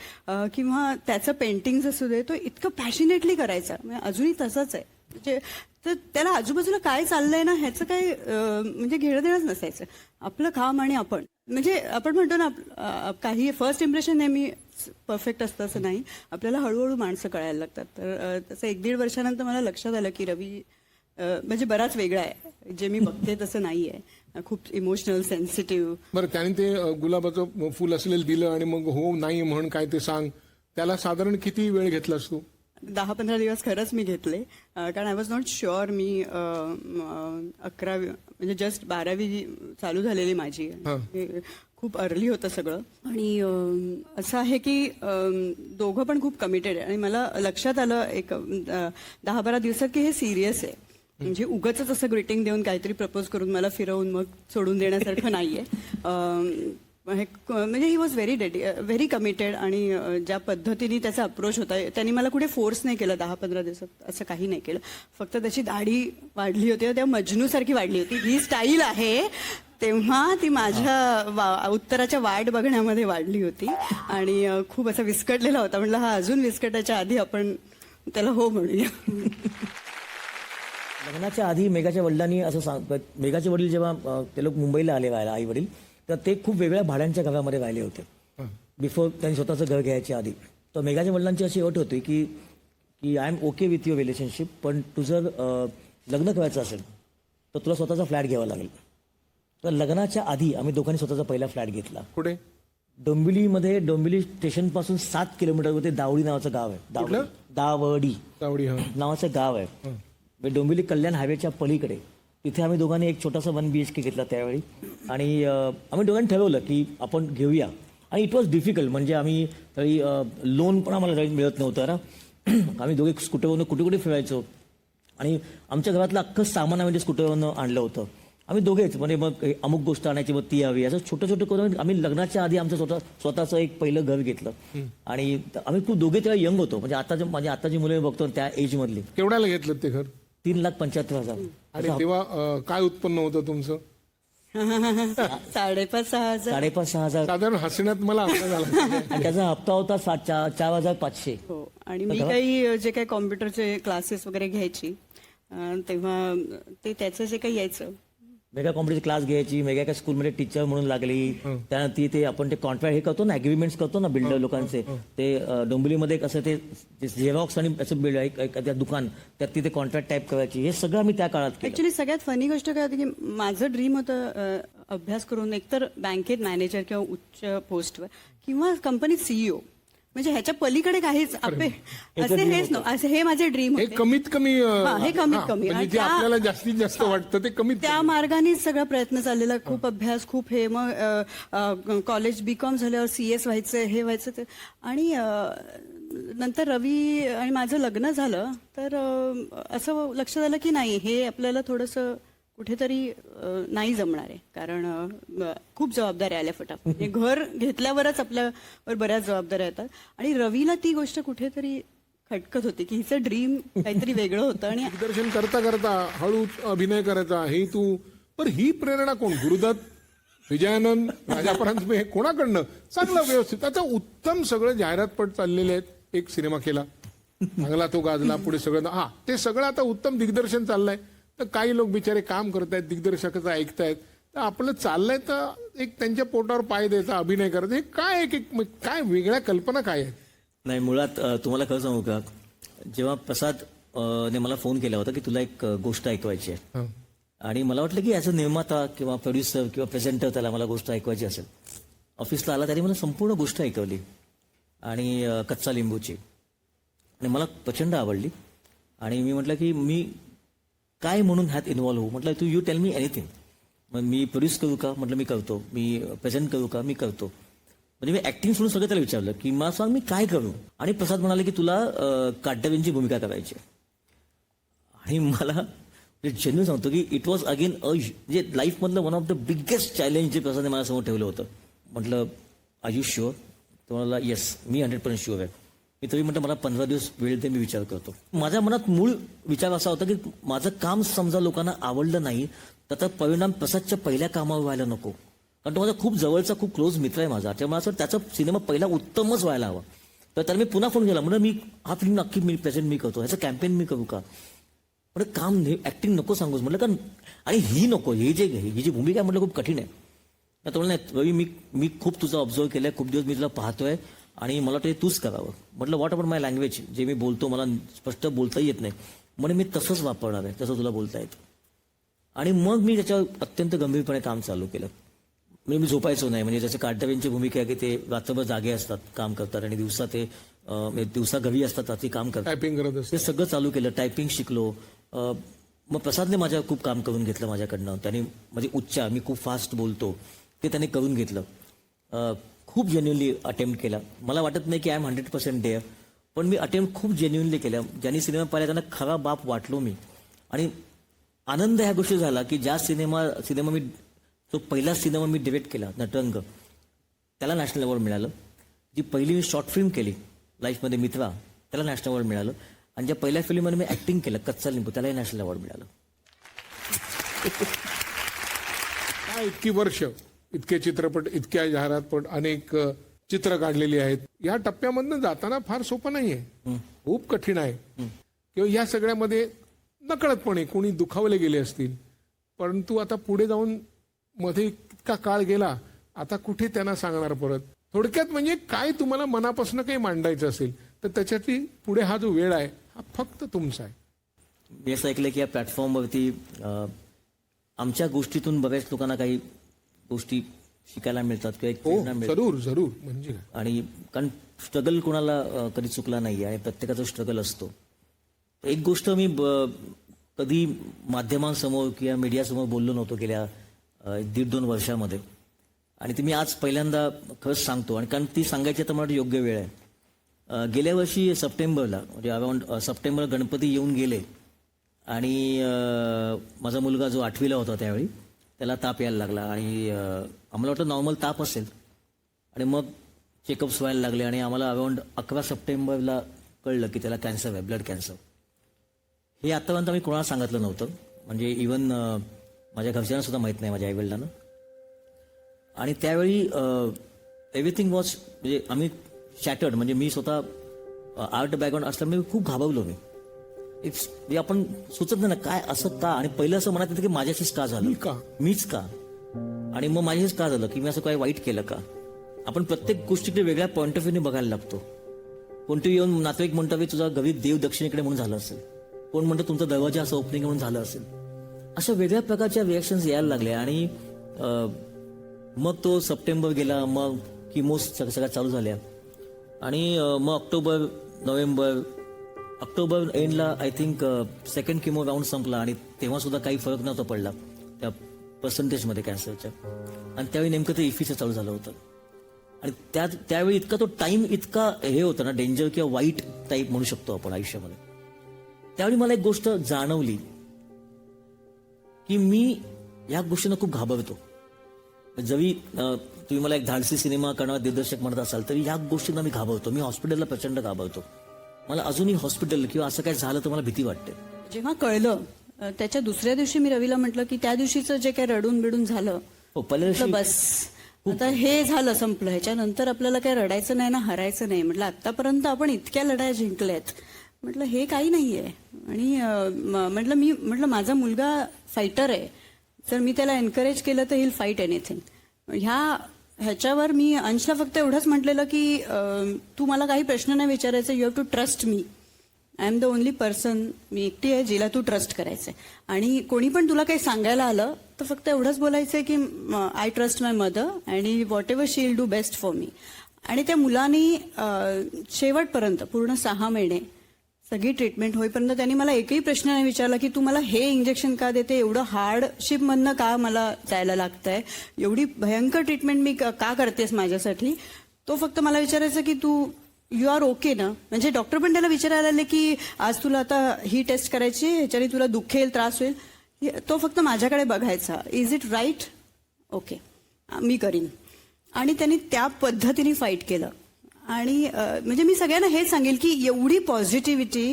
किंवा त्याचं पेंटिंग्स असू दे, तो इतकं पॅशनेटली करायचा. म्हणजे अजूनही तसंच आहे. म्हणजे तर त्याला आजूबाजूला काय चाललंय ना ह्याचं काय म्हणजे घेणं देणंच नसायचं. आपलं काम आणि आपण, म्हणजे आपण म्हणतो ना काही फर्स्ट इम्प्रेशन नेहमी परफेक्ट असतं असं नाही. आपल्याला हळूहळू माणसं कळायला लागतात. तर तसं 1-1.5 वर्षानंतर मला लक्षात आलं की रवी म्हणजे बराच वेगळा आहे. जे मी बघते तसं नाही आहे. खूप इमोशनल, सेन्सिटिव्ह. बरं, त्याने ते गुलाबाचं फुल असलेलं दिलं आणि मग हो नाही म्हण काय ते सांग, त्याला साधारण किती वेळ घेतलास तू? 10-15 दिवस खरंच मी घेतले कारण आय वॉज नॉट शुअर मी 11वी म्हणजे जस्ट 12वी चालू झालेली माझी खूप अर्ली होतं सगळं आणि असं आहे की दोघं पण खूप कमिटेड आहे आणि मला लक्षात आलं एक 10-12 दिवसात की हे सिरियस आहे म्हणजे उगाच असं ग्रीटिंग देऊन काहीतरी प्रपोज करून मला फिरवून मग सोडून देण्यासारखं नाहीये म्हणजे ही वॉज व्हेरी कमिटेड आणि ज्या पद्धतीने त्याचा अप्रोच होता त्यांनी मला कुठे फोर्स नाही केलं 10-15 दिवसात असं काही नाही केलं फक्त त्याची दाढी वाढली होती तेव्हा मजनूसारखी वाढली होती ही स्टाईल आहे तेव्हा ती माझ्या उत्तराच्या वाट बघण्यामध्ये वाढली होती आणि खूप असा विस्कटलेला होता म्हटलं हा अजून विस्कटाच्या आधी आपण त्याला हो म्हणूया. लग्नाच्या आधी मेघाच्या वडिलांनी असं मेघाचे वडील जेव्हा ते लोक मुंबईला आले राहायला आई वडील तर ते खूप वेगळ्या भाड्यांच्या घरामध्ये राहिले होते बिफोर त्यांनी स्वतःचं घर घ्यायच्या आधी. तर मेघाच्या वडिलांची अशी अट होती की I am okay with your relationship पण तू जर लग्न करायचं असेल तर तुला स्वतःचा फ्लॅट घ्यावा लागेल. तर लग्नाच्या आधी आम्ही दोघांनी स्वतःचा पहिला फ्लॅट घेतला. कुठे? डोंबिवली स्टेशनपासून 7 किलोमीटरवरती दावडी नावाचं गाव आहे. दावडी नावाचं गाव आहे. डोंबिवली कल्याण हायवेच्या पलीकडे. तिथे आम्ही दोघांनी एक छोटासा 1 BHK घेतला त्यावेळी आणि आम्ही दोघांनी ठरवलं की आपण घेऊया आणि इट वॉज डिफिकल्ट म्हणजे आम्ही तरी लोन पण आम्हाला मिळत नव्हतं ना. आम्ही दोघे स्कूटरवरनं कुठे कुठे फिरायचो आणि आमच्या घरातलं अख्खं सामान आम्ही स्कूटरवरनं आणलं होतं. आम्ही दोघेच म्हणजे मग अमुक गोष्ट आणायची मग ती हवी असं छोटं छोटं करून आम्ही लग्नाच्या आधी आमचं स्वतःचं एक पहिलं घर घेतलं आणि आम्ही खूप दोघे तेव्हा यंग होतो म्हणजे आता जी मुलं बघतो त्या एज मधली. केवढ्याला घेतलं ते घर? 3,75,000. आणि तेव्हा काय उत्पन्न होतं तुमचं? 5,500-6,000 साधारण हसण्यात मला अंदाज आला. आणि त्याचा हप्ता होता 4,500. हो आणि मी काही जे काही कॉम्प्युटरचे क्लासेस वगैरे घ्यायची तेव्हा ते त्याचं जे काही यायचं मेगा कॉम्प्युटरचे क्लास घ्यायची मेगा एका स्कूलमध्ये टीचर म्हणून लागली. त्यानंतर ते आपण ते कॉन्ट्रॅक्ट हे करतो ना अग्रीमेंट्स करतो ना बिल्डर लोकांचे ते डोंबिवलीमध्ये कसं ते झेरॉक्स आणि असं त्या दुकान त्यात तिथे कॉन्ट्रॅक्ट टाईप करायची हे सगळं आम्ही त्या काळात केलं. ऍक्च्युली सगळ्यात फनी गोष्ट काय होती की माझं ड्रीम होतं अभ्यास करून एकतर बँकेत मॅनेजर किंवा उच्च पोस्टवर किंवा कंपनीत CEO म्हणजे ह्याच्या पलीकडे काहीच असे हे माझे ड्रीम हे होते. कमीत कमी हे कमीत कमी म्हणजे जे आपल्याला जास्तीत जास्त वाटतं ते कमीत त्या मार्गानेच सगळा प्रयत्न चाललेला खूप अभ्यास खूप हे मग कॉलेज BCom झाल्यावर CS व्हायचं हे व्हायचं ते आणि नंतर रवी आणि माझं लग्न झालं तर असं लक्षात आलं की नाही हे आपल्याला थोडंसं कुठेतरी नाही जमणार आहे कारण खूप जबाबदाऱ्या आल्या फटाफट. घर घेतल्यावरच आपल्यावर बऱ्याच जबाबदाऱ्या येतात आणि रवीला ती गोष्ट कुठेतरी खटकत होती की हिचं ड्रीम काहीतरी वेगळं होतं आणि दिग्दर्शन करता करता हळू अभिनय करायचा हे तू पण ही प्रेरणा कोण? गुरुदत्त, विजयानंद, राजा परांजपे हे कोणाकडनं? चांगलं व्यवस्थित आता उत्तम सगळं जाहिरातपट चाललेले आहेत. एक सिनेमा केला चांगला तो गाजला पुढे सगळं ते सगळं आता उत्तम दिग्दर्शन चाललंय तर काही लोक बिचारे काम करतायत दिग्दर्शकाचं ऐकतायत तर आपलं चाललंय तर एक त्यांच्या पोटावर पाय द्यायचा अभिनय करायचा हे काय काय वेगळ्या कल्पना काय आहेत? नाही मुळात तुम्हाला खरं सांगू का जेव्हा प्रसाद ने मला फोन केला होता की तुला एक गोष्ट ऐकवायची आहे आणि मला वाटलं की ॲज अ निर्माता किंवा प्रोड्युसर किंवा प्रेझेंटर त्याला मला गोष्ट ऐकवायची असेल. ऑफिसला आला तरी मला संपूर्ण गोष्ट ऐकवली आणि कच्चा लिंबूची आणि मला प्रचंड आवडली आणि मी म्हटलं की मी काय म्हणून ह्यात इन्व्हॉल्व्ह होऊ. म्हटलं यू टेल मी एनिथिंग. मग मी प्रोड्यूस करू का? म्हटलं मी करतो. मी प्रेझेंट करू का? मी करतो. म्हणजे मी ऍक्टिंग सोडून सगळं त्याला विचारलं की मला सांग मी काय करू. आणि प्रसाद म्हणाले की तुला काटवींची भूमिका करायची आणि मला जेन्युइन सांगतो की इट वॉज अगेन म्हणजे लाईफमधलं one of the biggest challenge जे प्रसादने मला समोर ठेवलं होतं. म्हटलं आर यू शुअर? तो म्हणाला येस मी 100% शुअर आहे. मी तरी म्हटलं मला 15 दिवस वेळ ते मी विचार करतो. माझ्या मनात मूळ विचार असा होता की माझं काम समजा लोकांना आवडलं नाही तर त्याचा परिणाम प्रसादच्या पहिल्या कामावर व्हायला नको कारण तो माझा खूप जवळचा खूप क्लोज मित्र आहे माझा. त्यामुळे असं त्याचा सिनेमा पहिला उत्तमच व्हायला हवा. तर त्याला मी पुन्हा फोन केला म्हणजे मी हा फिल्म नक्की मी प्रेझेंट मी करतो ह्याचं कॅम्पेन मी करू का. पण काम ऍक्टिंग नको सांगूच म्हटलं कारण आणि ही नको ही जी भूमिका म्हटलं खूप कठीण आहे. तर तो नाही रवी मी खूप तुझं ऑब्झर्व केलंय खूप दिवस मी तुला पाहतोय आणि मला ते तूच करावं. म्हटलं व्हॉट अबाउट माय लँग्वेज जे मी बोलतो मला स्पष्ट बोलता येत नाही म्हणजे मी तसंच वापरणार आहे तसं तुला बोलता येतं. आणि मग मी त्याच्यावर अत्यंत गंभीरपणे काम चालू केलं. म्हणजे मी झोपायचो नाही म्हणजे जसं काटवींची भूमिका आहे की ते रात्रभर जागे असतात काम करतात आणि दिवसा ते दिवसा घरी असतात रात्री काम करतात टायपिंग करत असतो. ते सगळं चालू केलं, टायपिंग शिकलो. मग प्रसादने माझ्या खूप काम करून घेतलं माझ्याकडनं. त्याने म्हणजे उच्चार, मी खूप फास्ट बोलतो ते त्याने करून घेतलं. खूप जेन्युनली अटेम्प्ट केला. मला वाटत नाही की आय एम 100% देअर, पण मी अटेम्प्ट खूप जेन्युनली केल्या. ज्यांनी सिनेमा पाहिला त्यांना खरा बाप वाटलो मी. आणि आनंद ह्या गोष्टी झाला की ज्या सिनेमा मी जो पहिला सिनेमा मी डिरेक्ट केला नटरंग, त्याला नॅशनल अवॉर्ड मिळालं. जी पहिली मी शॉर्ट फिल्म केली लाईफमध्ये मित्रा, त्याला नॅशनल अवॉर्ड मिळालं. आणि ज्या पहिल्या फिल्ममध्ये मी ऍक्टिंग केलं कच्चा लिंबू, त्यालाही नॅशनल अवॉर्ड मिळालं. इतकी वर्ष, इतके चित्रपट, इतक्या जाहिरातपट, अनेक चित्र काढलेली आहेत. या टप्प्यामधनं जाताना फार सोपं नाहीये, खूप कठीण आहे. किंवा या सगळ्यामध्ये नकळतपणे कोणी दुखावले गेले असतील, परंतु आता पुढे जाऊन मध्ये इतका काळ गेला, आता कुठे त्यांना सांगणार परत. थोडक्यात म्हणजे काय तुम्हाला मनापासून काही मांडायचं असेल तर त्याच्यातली पुढे हा जो वेळ आहे हा फक्त तुमचा आहे. मी असं ऐकलं की या प्लॅटफॉर्मवरती आमच्या गोष्टीतून बऱ्याच लोकांना काही गोष्टी शिकायला मिळतात किंवा एक प्रेरणा मिळते. जरूर जरूर म्हणजे काय. आणि कारण स्ट्रगल कोणाला कधी चुकला नाही आहे, प्रत्येकाचा स्ट्रगल असतो. एक गोष्ट मी कधी माध्यमांसमोर किंवा मीडियासमोर बोललो नव्हतो गेल्या 1.5-2 वर्षामध्ये, आणि ती मी आज पहिल्यांदा खरंच सांगतो. आणि कारण ती सांगायची तर मला योग्य वेळ आहे. गेल्या वर्षी सप्टेंबरला, म्हणजे अराउंड सप्टेंबर गणपती येऊन गेले, आणि माझा मुलगा जो 8वीला होता त्यावेळी, त्याला ताप यायला लागला. आणि आम्हाला वाटतं नॉर्मल ताप असेल, आणि मग चेकअप्स व्हायला लागले. आणि आम्हाला अराउंड 11 सप्टेंबरला कळलं की त्याला कॅन्सर आहे, ब्लड कॅन्सर. हे आतापर्यंत आम्ही कोणाला सांगितलं नव्हतं, म्हणजे इवन माझ्या घरच्यांना सुद्धा माहीत नाही, माझ्या आईवडिलांना. आणि त्यावेळी एव्हरीथिंग वॉज, म्हणजे आम्ही शॅटर्ड. म्हणजे मी स्वतः आर्ट बॅकग्राऊंड असल्यामुळे खूप घाबरलो मी. म्हणजे आपण सुचत नाही ना काय असं का. आणि पहिलं असं म्हणत होतं की माझ्याशीच का झालं, मीच का, आणि मग माझ्याशीच का झालं, की मी असं काही वाईट केलं का. आपण प्रत्येक गोष्टीकडे वेगळ्या पॉईंट ऑफ व्ह्यूने बघायला लागतो. कोणतरी येऊन नातेवाईक म्हणतो तुझा घरी देव दक्षिणेकडे म्हणून झालं असेल, कोण म्हणतो तुमचा दरवाजा असं ओपनिंग म्हणून झालं असेल. अशा वेगळ्या प्रकारच्या रिॲक्शन्स यायला लागल्या. आणि मग तो सप्टेंबर गेला, मग किमोस सगळ्या चालू झाल्या. आणि मग ऑक्टोबर एंडला I think second chemo round संपला. आणि तेव्हा सुद्धा काही फरक नव्हता पडला त्या पर्सेंटेजमध्ये कॅन्सरच्या. आणि त्यावेळी नेमकं ते इफीचं चालू झालं होतं. आणि त्यावेळी इतका तो टाइम इतका हे होता ना, डेंजर किंवा वाईट टाईप म्हणू शकतो आपण आयुष्यामध्ये. त्यावेळी मला एक गोष्ट जाणवली की मी या गोष्टींना खूप घाबरतो. जरी तुम्ही मला एक धाडसी सिनेमा करणारा दिग्दर्शक म्हणत असाल तरी या गोष्टींना मी घाबरतो. मी हॉस्पिटलला प्रचंड घाबरतो. मला अजूनही हॉस्पिटल किंवा असं काय झालं तर मला भीती वाटते. जेव्हा कळलं त्याच्या दुसऱ्या दिवशी मी रवीला म्हटलं की त्या दिवशीचं जे काही रडून बिडून झालं, बस आता हे झालं, संपलं. ह्याच्यानंतर आपल्याला काही रडायचं नाही ना, हरायचं नाही. म्हटलं आतापर्यंत आपण इतक्या लढाया जिंकल्यात, म्हटलं हे काही नाहीये. आणि म्हटलं माझा मुलगा फायटर आहे, जर मी त्याला एनकरेज केलं तर हिल फाईट एनिथिंग. ह्याच्यावर मी अंशला फक्त एवढंच म्हटलेलं की तू मला काही प्रश्न नाही विचारायचे, you have to trust me. I am the only person, मी एकटी आहे जिला तू ट्रस्ट करायचंय. आणि कोणी पण तुला काही सांगायला आलं तर फक्त एवढंच बोलायचंय की आय ट्रस्ट माय मदर आणि what ever she will do best for me. आणि त्या मुलांनी शेवटपर्यंत पूर्ण 6 महिने सगळी ट्रीटमेंट होईपर्यंत त्यांनी मला एकही प्रश्न नाही विचारला की तू मला हे इंजेक्शन का देते, एवढं हार्डशिपमधनं का मला जायला लागतंय, एवढी भयंकर ट्रीटमेंट मी का करतेस माझ्यासाठी. तो फक्त मला विचारायचं की तू यू आर ओके ना. म्हणजे डॉक्टर पण त्याला विचारायला आले की आज तुला आता ही टेस्ट करायची, ह्याच्याने तुला दुखेल, त्रास होईल. तो फक्त माझ्याकडे बघायचा, इज इट राईट, ओके मी करीन. आणि त्यांनी त्या पद्धतीने फाईट केलं. आणि म्हणजे मी सगळ्यांना हेच सांगेल की एवढी पॉझिटिव्हिटी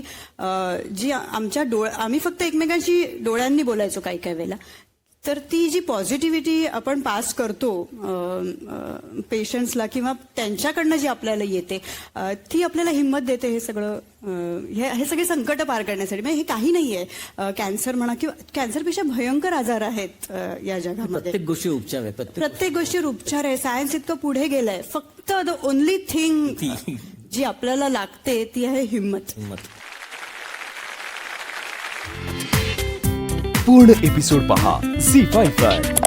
जी आम्ही फक्त एकमेकांशी डोळ्यांनी बोलायचो काही काही वेळेला, तर ती जी पॉझिटिव्हिटी आपण पास करतो पेशंट्सला किंवा त्यांच्याकडनं जी आपल्याला येते ती आपल्याला हिंमत देते हे सगळं हे सगळे संकट पार करण्यासाठी. म्हणजे हे काही नाहीये, कॅन्सर म्हणा किंवा कॅन्सरपेक्षा भयंकर आजार आहेत या जगामध्ये. प्रत्येक गोष्टी उपचार आहे, प्रत्येक गोष्टीवर उपचार आहे. सायन्स इतकं पुढे गेलंय. फक्त द ओनली थिंग जी आपल्याला लागते ती आहे हिंमत. पूर्ण एपिसोड पहा झी5 वर.